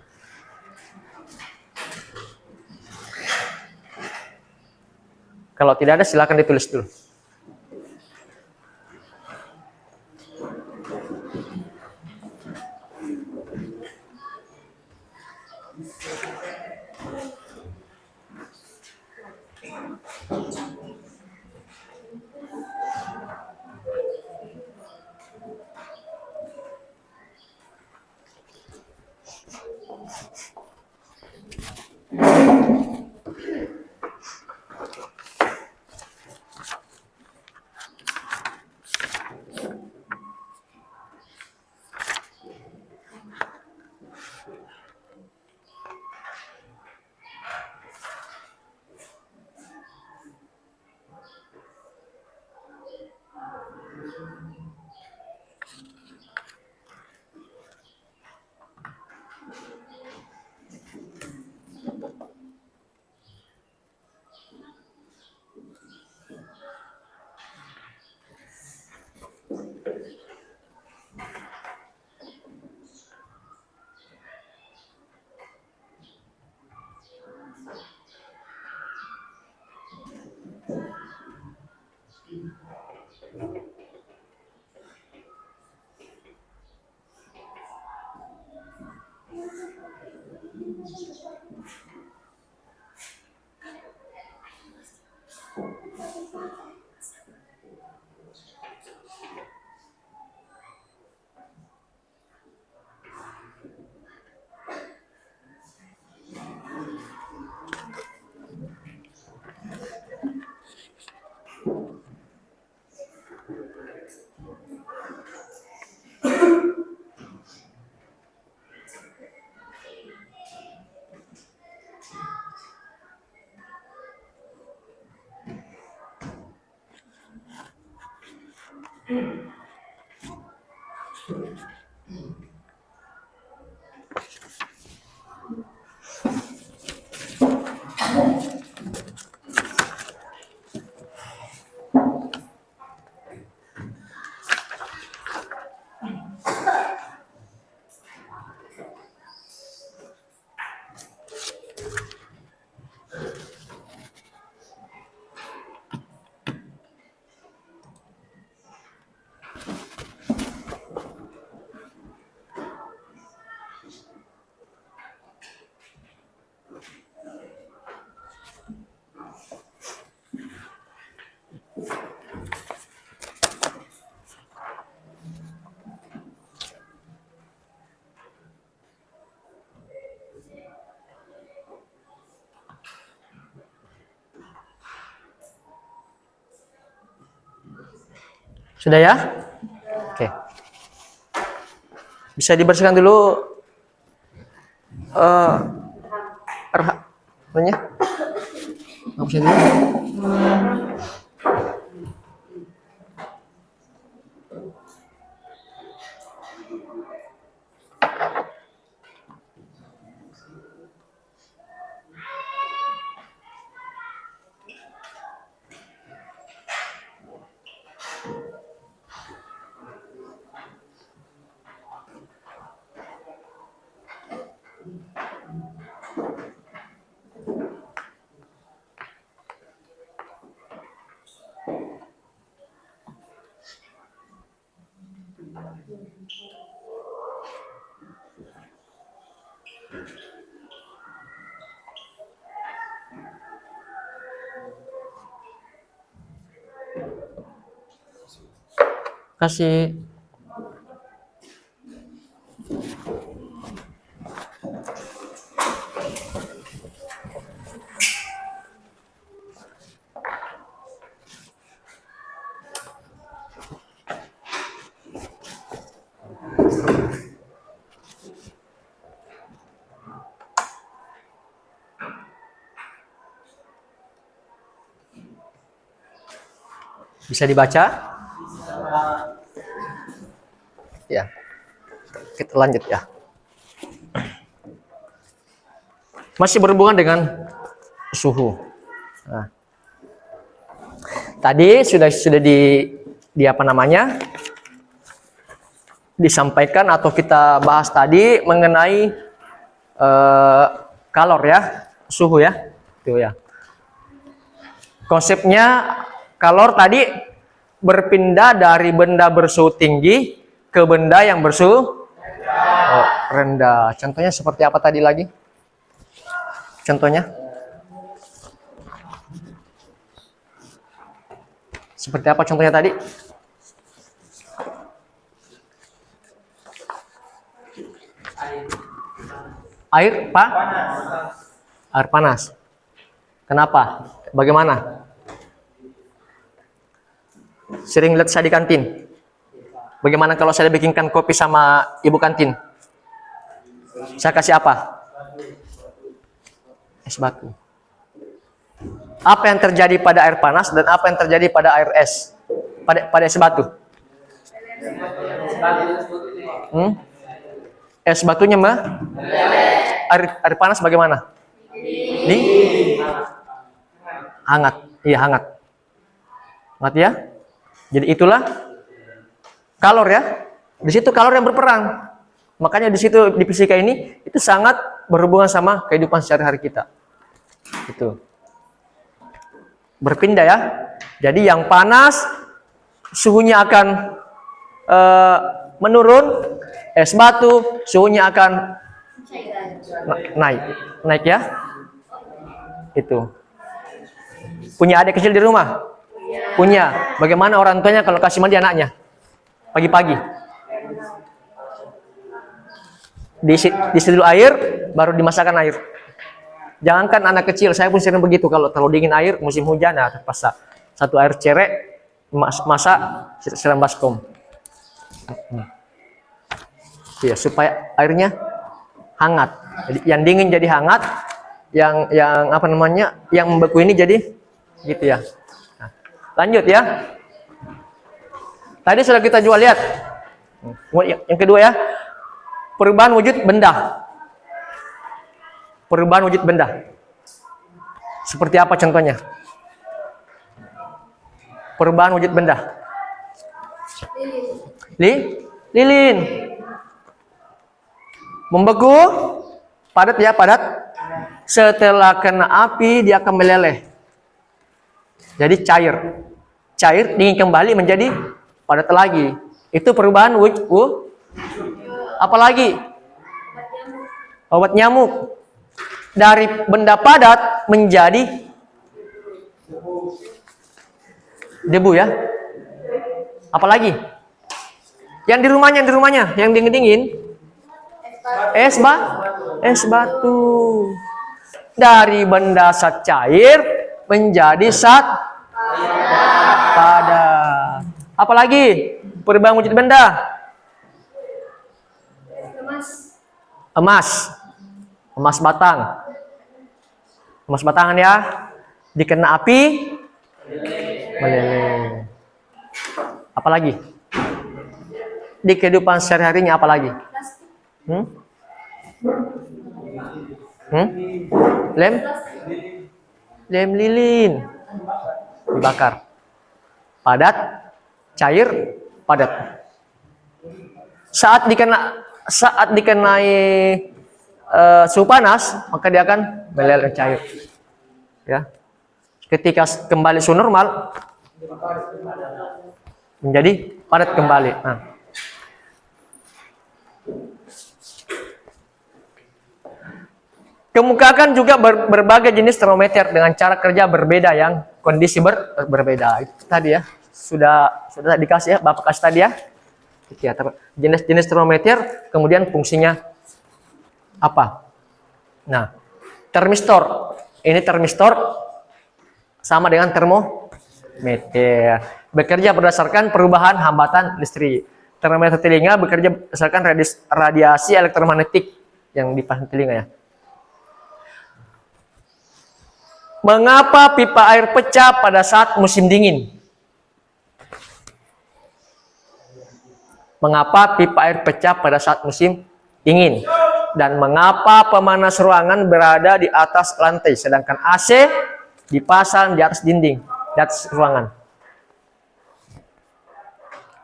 Kalau tidak ada silakan ditulis dulu. Sudah ya? Oke. Bisa dibersihkan dulu apanya? Hapusnya dulu. Kasih. Bisa dibaca? Ya. Kita lanjut ya. Masih berhubungan dengan suhu. Nah. Tadi sudah di apa namanya? Disampaikan atau kita bahas tadi mengenai kalor ya, suhu ya. Itu ya. Konsepnya kalor tadi berpindah dari benda bersuhu tinggi ke benda yang bersuhu rendah. Contohnya seperti apa tadi lagi? Contohnya? Seperti apa contohnya tadi? Air Air panas. Kenapa? Bagaimana? Sering lihat saya di kantin. Bagaimana kalau saya bikinkan kopi sama ibu kantin? Saya kasih apa? Es batu. Apa yang terjadi pada air panas dan apa yang terjadi pada air es? Pada es batu? Es batunya air panas bagaimana? Hangat. Iya, hangat. Hangat ya? Jadi itulah kalor ya. Di situ kalor yang berperan. Makanya di situ di fisika ini itu sangat berhubungan sama kehidupan sehari-hari kita. Itu. Berpindah ya. Jadi yang panas suhunya akan menurun, es batu suhunya akan naik ya. Itu. Punya adik kecil di rumah? Punya. Bagaimana orang tuanya kalau kasih mandi anaknya? Pagi-pagi. Diisi dulu air, baru dimasakkan air. Jangankan anak kecil, saya pun sering begitu. Kalau terlalu dingin air, musim hujan, nah terpaksa satu air cerek, masak, siram baskom. Ya, supaya airnya hangat. Jadi, yang dingin jadi hangat, yang apa namanya, yang membeku ini jadi gitu ya. Nah, lanjut ya. Tadi sudah kita jual, lihat. Yang kedua ya, perubahan wujud benda. Perubahan wujud benda. Seperti apa contohnya? Perubahan wujud benda. Lilin. Membeku, padat ya, padat. Setelah kena api dia akan meleleh. Jadi cair. Cair dingin kembali menjadi padat lagi. Itu perubahan wujud. Apalagi? Obat nyamuk. Dari benda padat menjadi debu ya. Apalagi? Yang di rumahnya, yang dingin-dingin. Es batu. Dari benda zat cair menjadi zat padat. Apalagi? Perubahan wujud benda. Emas batang. Emas batangan ya. Dikena api meleleh. Apalagi? Di kehidupan sehari-harinya apalagi? Lem lilin. Dibakar. Padat, cair, padat. Saat dikenai suhu panas, maka dia akan meleleh cair. Ya. Ketika kembali suhu normal, menjadi padat kembali. Nah. Kemukakan juga berbagai jenis termometer dengan cara kerja berbeda yang kondisi berbeda. Itu tadi ya, sudah dikasih ya, Bapak kasih tadi ya. Jenis-jenis termometer, kemudian fungsinya apa? Nah, termistor. Ini termistor sama dengan termometer. Bekerja berdasarkan perubahan hambatan listrik. Termometer telinga bekerja berdasarkan radiasi elektromagnetik yang dipasang telinga ya. Mengapa pipa air pecah pada saat musim dingin? Mengapa pipa air pecah pada saat musim dingin? Dan mengapa pemanas ruangan berada di atas lantai, sedangkan AC dipasang di atas dinding, di atas ruangan?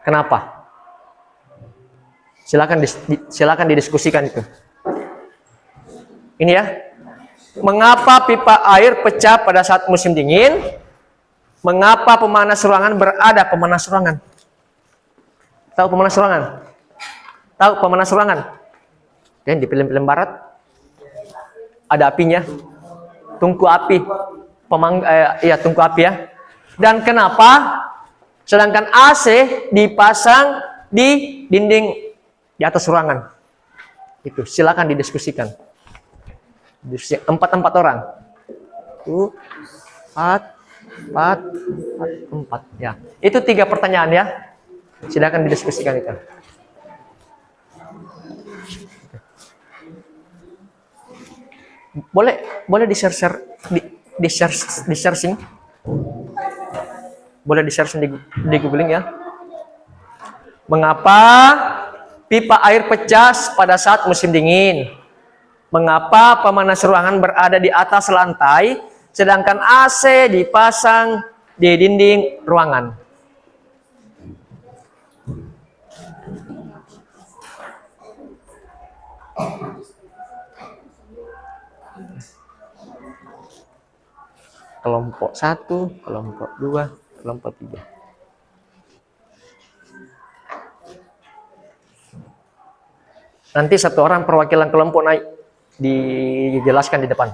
Kenapa? Silakan didiskusikan itu. Ini ya. Mengapa pipa air pecah pada saat musim dingin? Mengapa pemanas ruangan berada pemanas ruangan? Tahu pemanas ruangan? Tahu pemanas ruangan? Dan di film-film barat ada apinya. Tungku api. Tungku api ya. Dan kenapa sedangkan AC dipasang di dinding di atas ruangan? Itu silakan didiskusikan. 4 orang. 4 ya. Itu 3 pertanyaan ya. Silakan didiskusikan itu. Boleh di-share di-sharing. Boleh di-sharing di googling ya. Mengapa pipa air pecah pada saat musim dingin? Mengapa pemanas ruangan berada di atas lantai, sedangkan AC dipasang di dinding ruangan? Kelompok 1, kelompok 2, kelompok 3. Nanti satu orang perwakilan kelompok naik, dijelaskan di depan.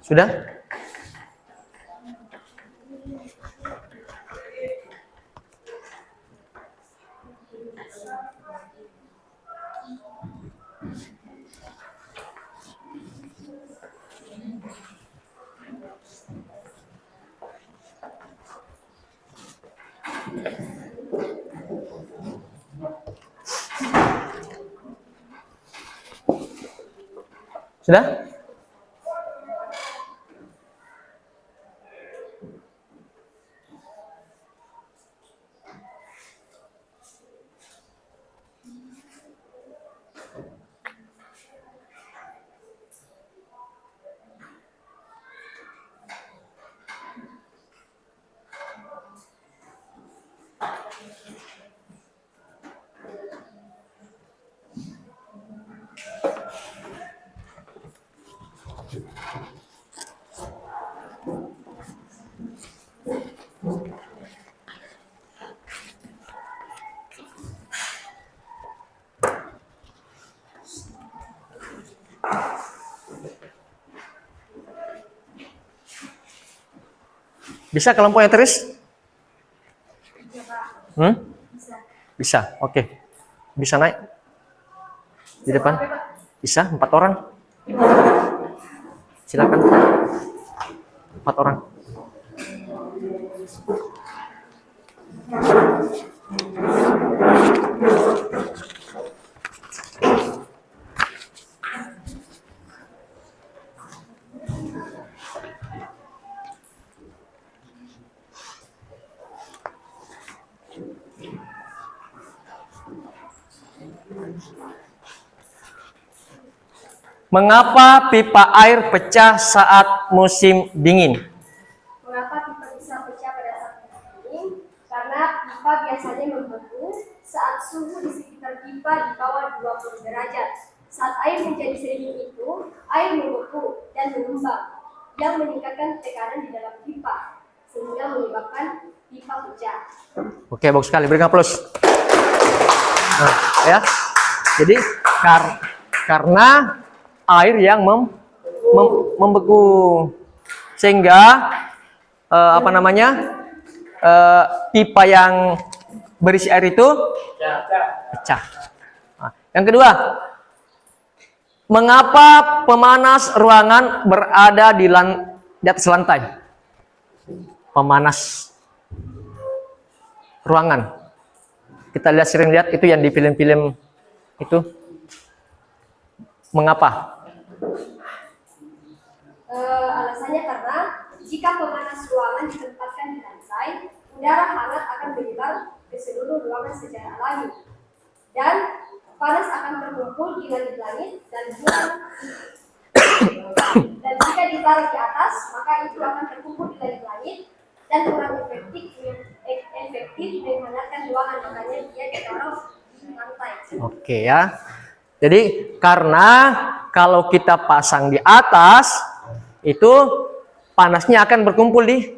Sudah? Sudah? Bisa kelompoknya terus? Bisa, oke. Bisa naik di depan? Bisa, 4 orang. Silakan. 4 orang. Mengapa pipa air pecah saat musim dingin? Mengapa pipa bisa pecah pada saat musim dingin? Karena pipa biasanya membeku saat suhu di sekitar pipa di bawah 20 derajat. Saat air menjadi sedingin itu, air membeku dan mengembang, yang meningkatkan tekanan di dalam pipa, sehingga menyebabkan pipa pecah. Oke, bagus sekali. Berikan aplaus. Nah, ya. Jadi karena air yang membeku, sehingga pipa yang berisi air itu pecah. Nah, yang kedua, mengapa pemanas ruangan berada di atas lantai? Pemanas ruangan. Kita sering lihat itu yang di film-film itu. Mengapa? Alasannya karena jika pemanas ruangan ditempatkan di lantai, udara hangat akan menyebar ke seluruh ruangan secara alami, dan panas akan terkumpul di langit-langit dan jika ditaruh di atas, maka itu akan terkumpul di langit-langit dan kurang efektif menghangatkan ruangan, makanya dia ditaruh di lantai. Oke ya. Jadi karena kalau kita pasang di atas, itu panasnya akan berkumpul di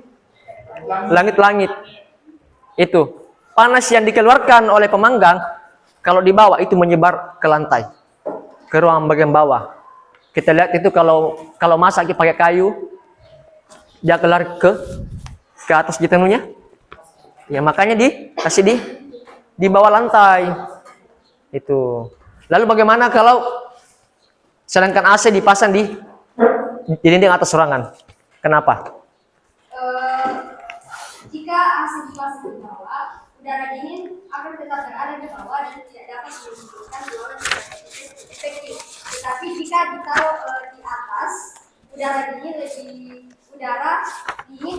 langit-langit. Itu panas yang dikeluarkan oleh pemanggang, kalau di bawah itu menyebar ke lantai, ke ruang bagian bawah. Kita lihat itu kalau masak pakai kayu, dia keluar ke atas gitu nya. Ya makanya dikasih di bawah lantai. Itu. Lalu bagaimana kalau sedangkan AC dipasang di dinding atas ruangan? Kenapa? Jika AC dipasang di bawah, udara dingin akan tetap berada di bawah dan tidak dapat menimbulkan ruangan efektif. Tetapi jika ditaruh di atas, udara dingin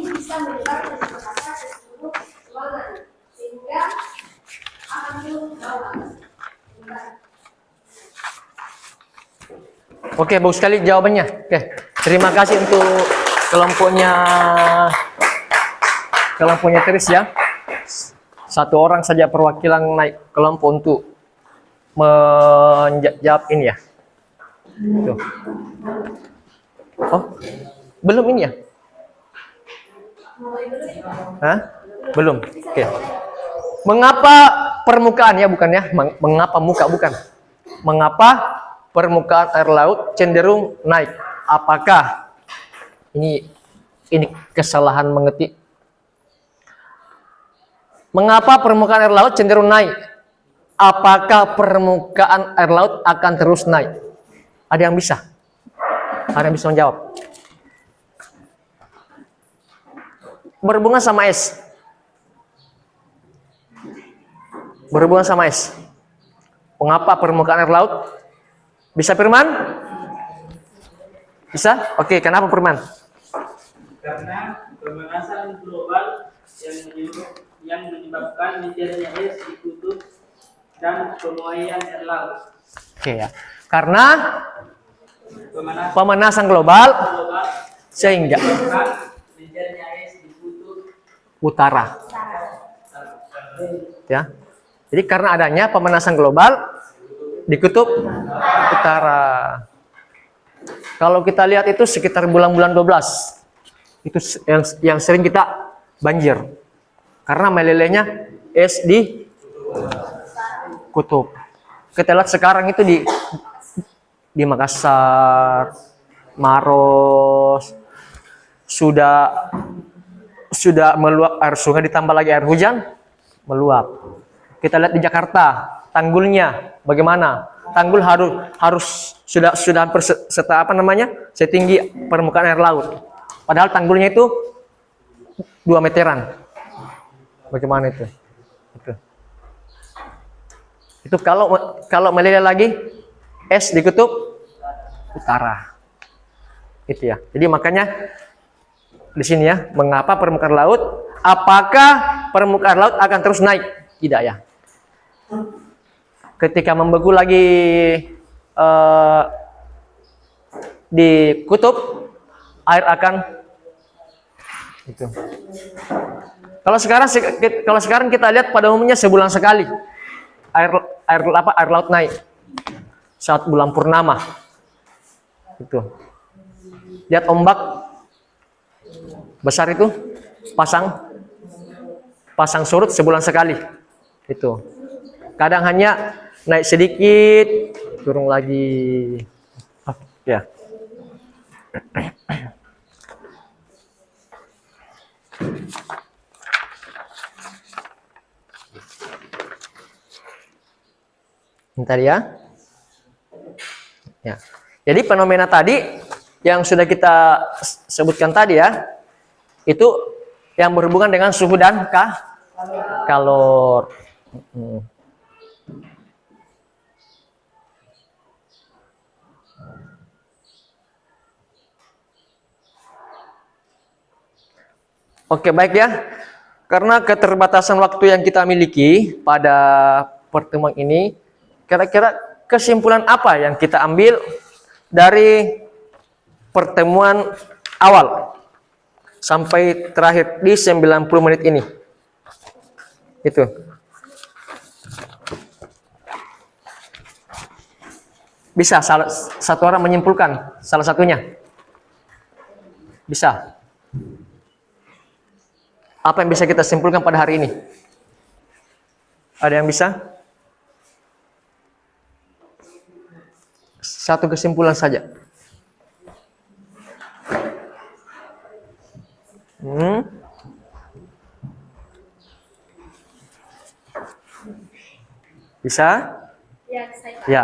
bisa menyebar dan merata ke seluruh ruangan, sehingga akan turun ke bawah. Oke, bagus sekali jawabannya. Oke, terima kasih untuk kelompoknya Teris ya. 1 orang saja perwakilan naik kelompok untuk menjawab ini ya. Tuh. Oh, belum ini ya? Hah? Belum. Oke. Mengapa permukaan ya bukan ya? Mengapa muka bukan? Mengapa permukaan air laut cenderung naik? Apakah ini kesalahan mengetik? Mengapa permukaan air laut cenderung naik? Apakah permukaan air laut akan terus naik? Ada yang bisa? Ada yang bisa menjawab? Berhubungan sama es. Berhubungan sama es. Mengapa permukaan air laut? Bisa Firman? Bisa? Oke, kenapa Firman? Karena pemanasan global yang menyebabkan menjadinya es di kutub dan pemuaian air laut. Oke ya. Karena Pemanasan pemanasan global global sehingga menyebabkan menjadinya es di kutub utara. Ya. Jadi karena adanya pemanasan global di kutub utara. Kalau kita lihat itu sekitar bulan-bulan 12. Itu yang sering kita banjir. Karena melelehnya es di kutub. Kita lihat sekarang itu di Makassar, Maros sudah meluap air sungai, ditambah lagi air hujan meluap. Kita lihat di Jakarta tanggulnya bagaimana? Tanggul harus sudah hampir setinggi permukaan air laut. Padahal tanggulnya itu 2 meteran. Bagaimana itu? Itu kalau meleleh lagi es di kutub utara. Itu ya. Jadi makanya di sini ya, mengapa permukaan laut? Apakah permukaan laut akan terus naik? Tidak ya. Ketika membeku lagi di kutub, air akan itu. Kalau sekarang kita lihat pada umumnya sebulan sekali air laut naik saat bulan purnama. Itu. Lihat ombak besar itu pasang surut sebulan sekali. Itu. Kadang hanya naik sedikit, turun lagi. Ya. Bentar ya. Ya. Jadi fenomena tadi yang sudah kita sebutkan tadi ya, itu yang berhubungan dengan suhu dan kalor. Oke, baik ya. Karena keterbatasan waktu yang kita miliki pada pertemuan ini, kira-kira kesimpulan apa yang kita ambil dari pertemuan awal sampai terakhir di 90 menit ini? Itu. Bisa satu orang menyimpulkan salah satunya? Bisa. Apa yang bisa kita simpulkan pada hari ini? Ada yang bisa? Satu kesimpulan saja. Bisa? Ya, saya. Ya,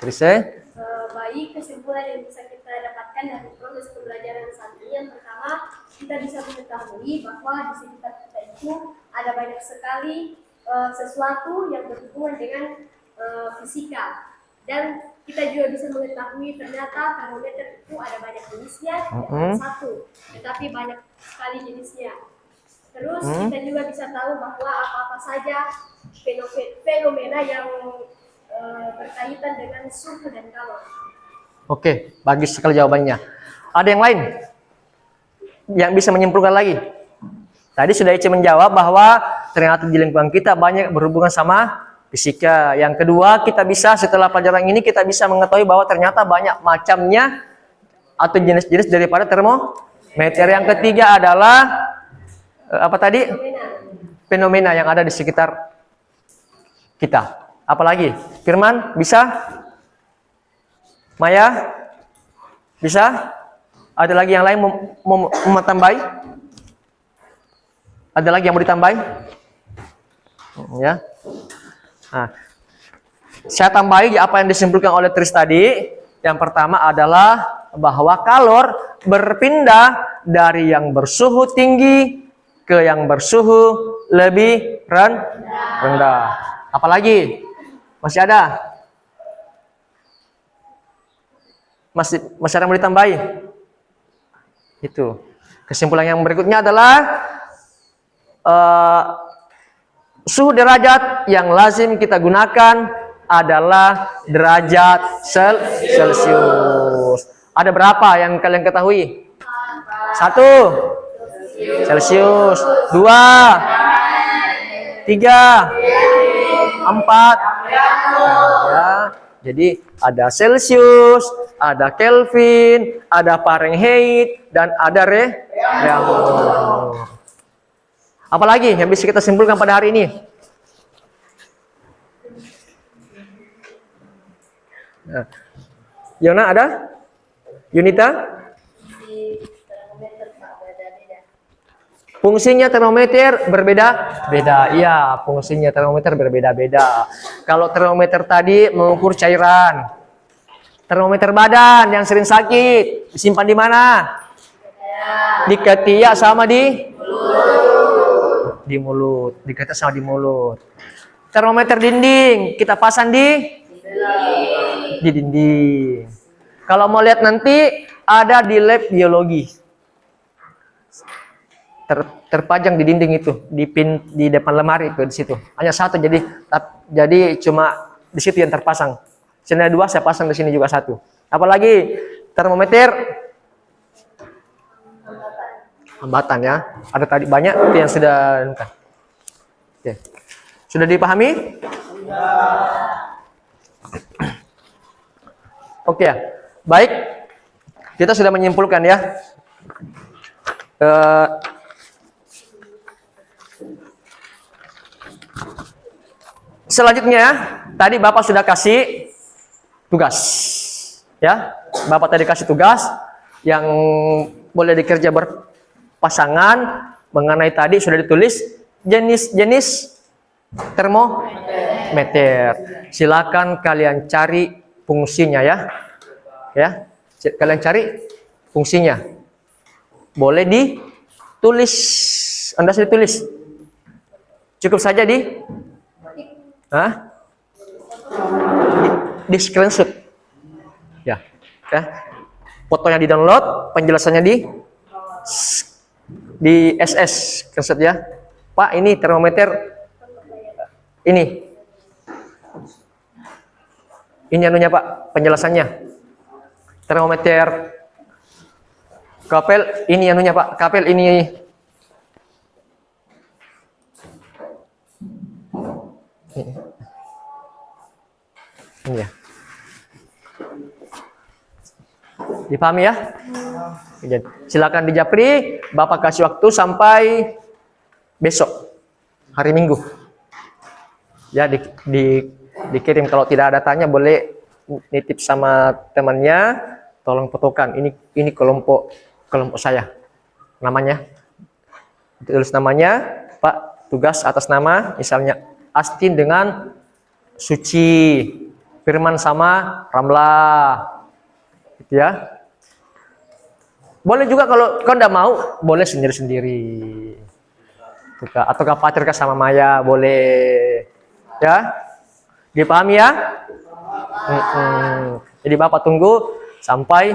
Trise. Baik, kesimpulan yang bisa kita dapatkan dari proses pembelajaran saat ini, yang pertama, kita bisa mengetahui bahwa di sekitar kita itu ada banyak sekali sesuatu yang berhubungan dengan fisika, dan kita juga bisa mengetahui ternyata termometer itu ada banyak jenisnya, tidak satu, tetapi banyak sekali jenisnya. Terus kita juga bisa tahu bahwa apa-apa saja fenomena yang berkaitan dengan suhu dan kalor. Oke, bagus sekali jawabannya. Ada yang lain yang bisa menyimpulkan lagi? Tadi sudah Ice menjawab bahwa ternyata di lingkungan kita banyak berhubungan sama fisika. Yang kedua, kita bisa setelah pelajaran ini kita bisa mengetahui bahwa ternyata banyak macamnya atau jenis-jenis daripada termometer. Yang ketiga adalah apa tadi? Fenomena yang ada di sekitar kita. Apalagi? Firman, bisa? Maya? Bisa? Ada lagi yang lain mau tambahi? Ada lagi yang mau ditambahi? Ya. Nah, saya tambahi apa yang disimpulkan oleh Tris tadi. Yang pertama adalah bahwa kalor berpindah dari yang bersuhu tinggi ke yang bersuhu lebih rendah. Apalagi? Masih ada? Masih ada yang mau ditambahi? Itu. Kesimpulan yang berikutnya adalah suhu derajat yang lazim kita gunakan adalah derajat Celcius. Ada berapa yang kalian ketahui? 1 Celcius, 2, 3, 4. Ya. Jadi ada Celcius, ada Kelvin, ada Fahrenheit, dan ada Reaumur. Apalagi yang bisa kita simpulkan pada hari ini? Nah. Yona ada? Yunita? Fungsinya termometer berbeda-beda. Iya, fungsinya termometer berbeda-beda. Kalau termometer tadi mengukur cairan. Termometer badan yang sering sakit disimpan di mana? Di ketiak sama di mulut. Di ketiak sama di mulut. Termometer dinding kita pasang di dinding. Kalau mau lihat nanti ada di lab biologi. Terpajang di dinding itu, di depan lemari itu di situ. Hanya satu, jadi cuma di situ yang terpasang. Sini ada 2, saya pasang di sini juga 1. Apalagi termometer hambatan ya. Ada tadi banyak itu yang sudah. Oke. Sudah dipahami? Oke ya. Baik. Kita sudah menyimpulkan ya. Selanjutnya, tadi Bapak sudah kasih tugas. Ya, Bapak tadi kasih tugas yang boleh dikerja berpasangan mengenai tadi sudah ditulis jenis-jenis termometer. Silakan kalian cari fungsinya ya. Ya, kalian cari fungsinya. Boleh ditulis. Anda sudah ditulis. Cukup saja di screenshot ya, fotonya di download, penjelasannya di SS screenshot ya. Pak, ini termometer ini anunya Pak, penjelasannya. Termometer kapel ini anunya Pak, kapel ini ya. Dipahami ya? Silakan di Japri, Bapak kasih waktu sampai besok hari Minggu. Ya, dikirim. Kalau tidak ada tanya boleh nitip sama temannya, tolong fotokan. Ini kelompok saya. Namanya. Tulis namanya, Pak, tugas atas nama misalnya Astin dengan Suci, Firman sama Ramla, gitu ya. Boleh juga kalau kau tidak mau, boleh sendiri-sendiri. Atau pacar sama Maya, boleh. Ya, dipahami ya? Jadi Bapak tunggu sampai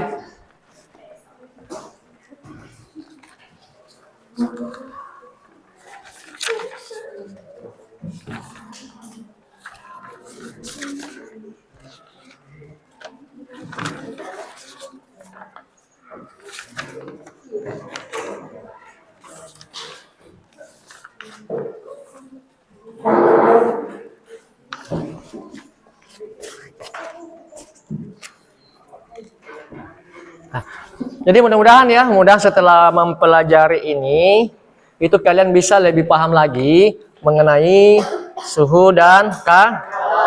Jadi mudah-mudahan ya, mudah setelah mempelajari ini, itu kalian bisa lebih paham lagi mengenai suhu dan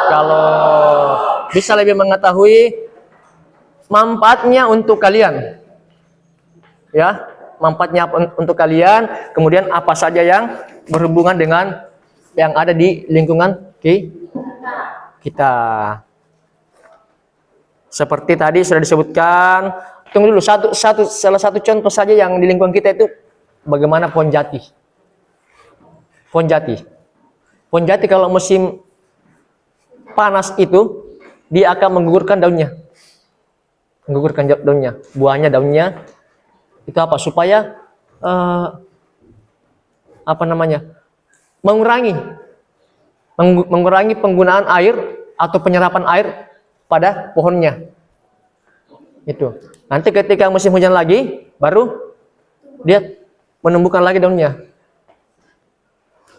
kalau bisa lebih mengetahui manfaatnya untuk kalian. Ya, manfaatnya untuk kalian, kemudian apa saja yang berhubungan dengan yang ada di lingkungan kita. Seperti tadi sudah disebutkan, tunggu dulu salah satu contoh saja yang di lingkungan kita itu bagaimana pohon jati. Pohon jati. Pohon jati kalau musim panas itu dia akan menggugurkan daunnya. Menggugurkan daunnya, buahnya, daunnya. Itu apa? Supaya mengurangi penggunaan air atau penyerapan air pada pohonnya. Itu. Nanti ketika musim hujan lagi, baru dia menumbuhkan lagi daunnya.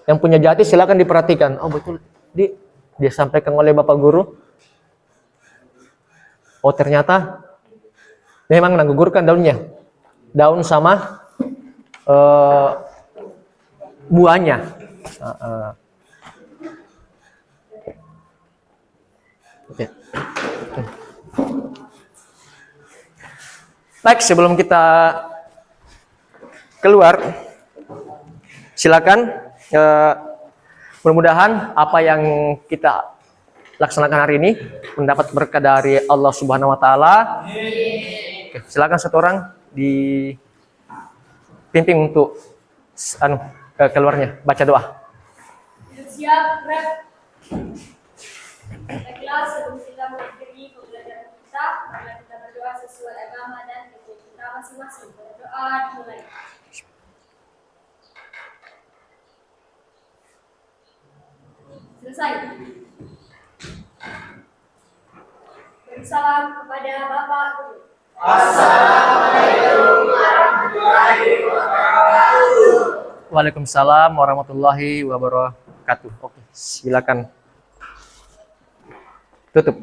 Yang punya jati silakan diperhatikan. Oh betul, dia sampaikan oleh Bapak Guru. Oh ternyata memang menggugurkan daunnya. Daun sama buahnya. Oke. Baik, sebelum kita keluar, silakan. Mudah-mudahan apa yang kita laksanakan hari ini mendapat berkah dari Allah Subhanahu Wa Taala. Oke, silakan satu orang dipimpin untuk keluarnya baca doa. Siap, rep. Baiklah, sebelum kita mengakhiri pembelajaran kita, mari kita berdoa sesuai agama dan keyakinan kita masing-masing. Berdoa dimulai. Selesai. Beri salam kepada Bapak Guru. Assalamualaikum warahmatullahi wabarakatuh. Waalaikumsalam warahmatullahi wabarakatuh. Oke, silakan tutup.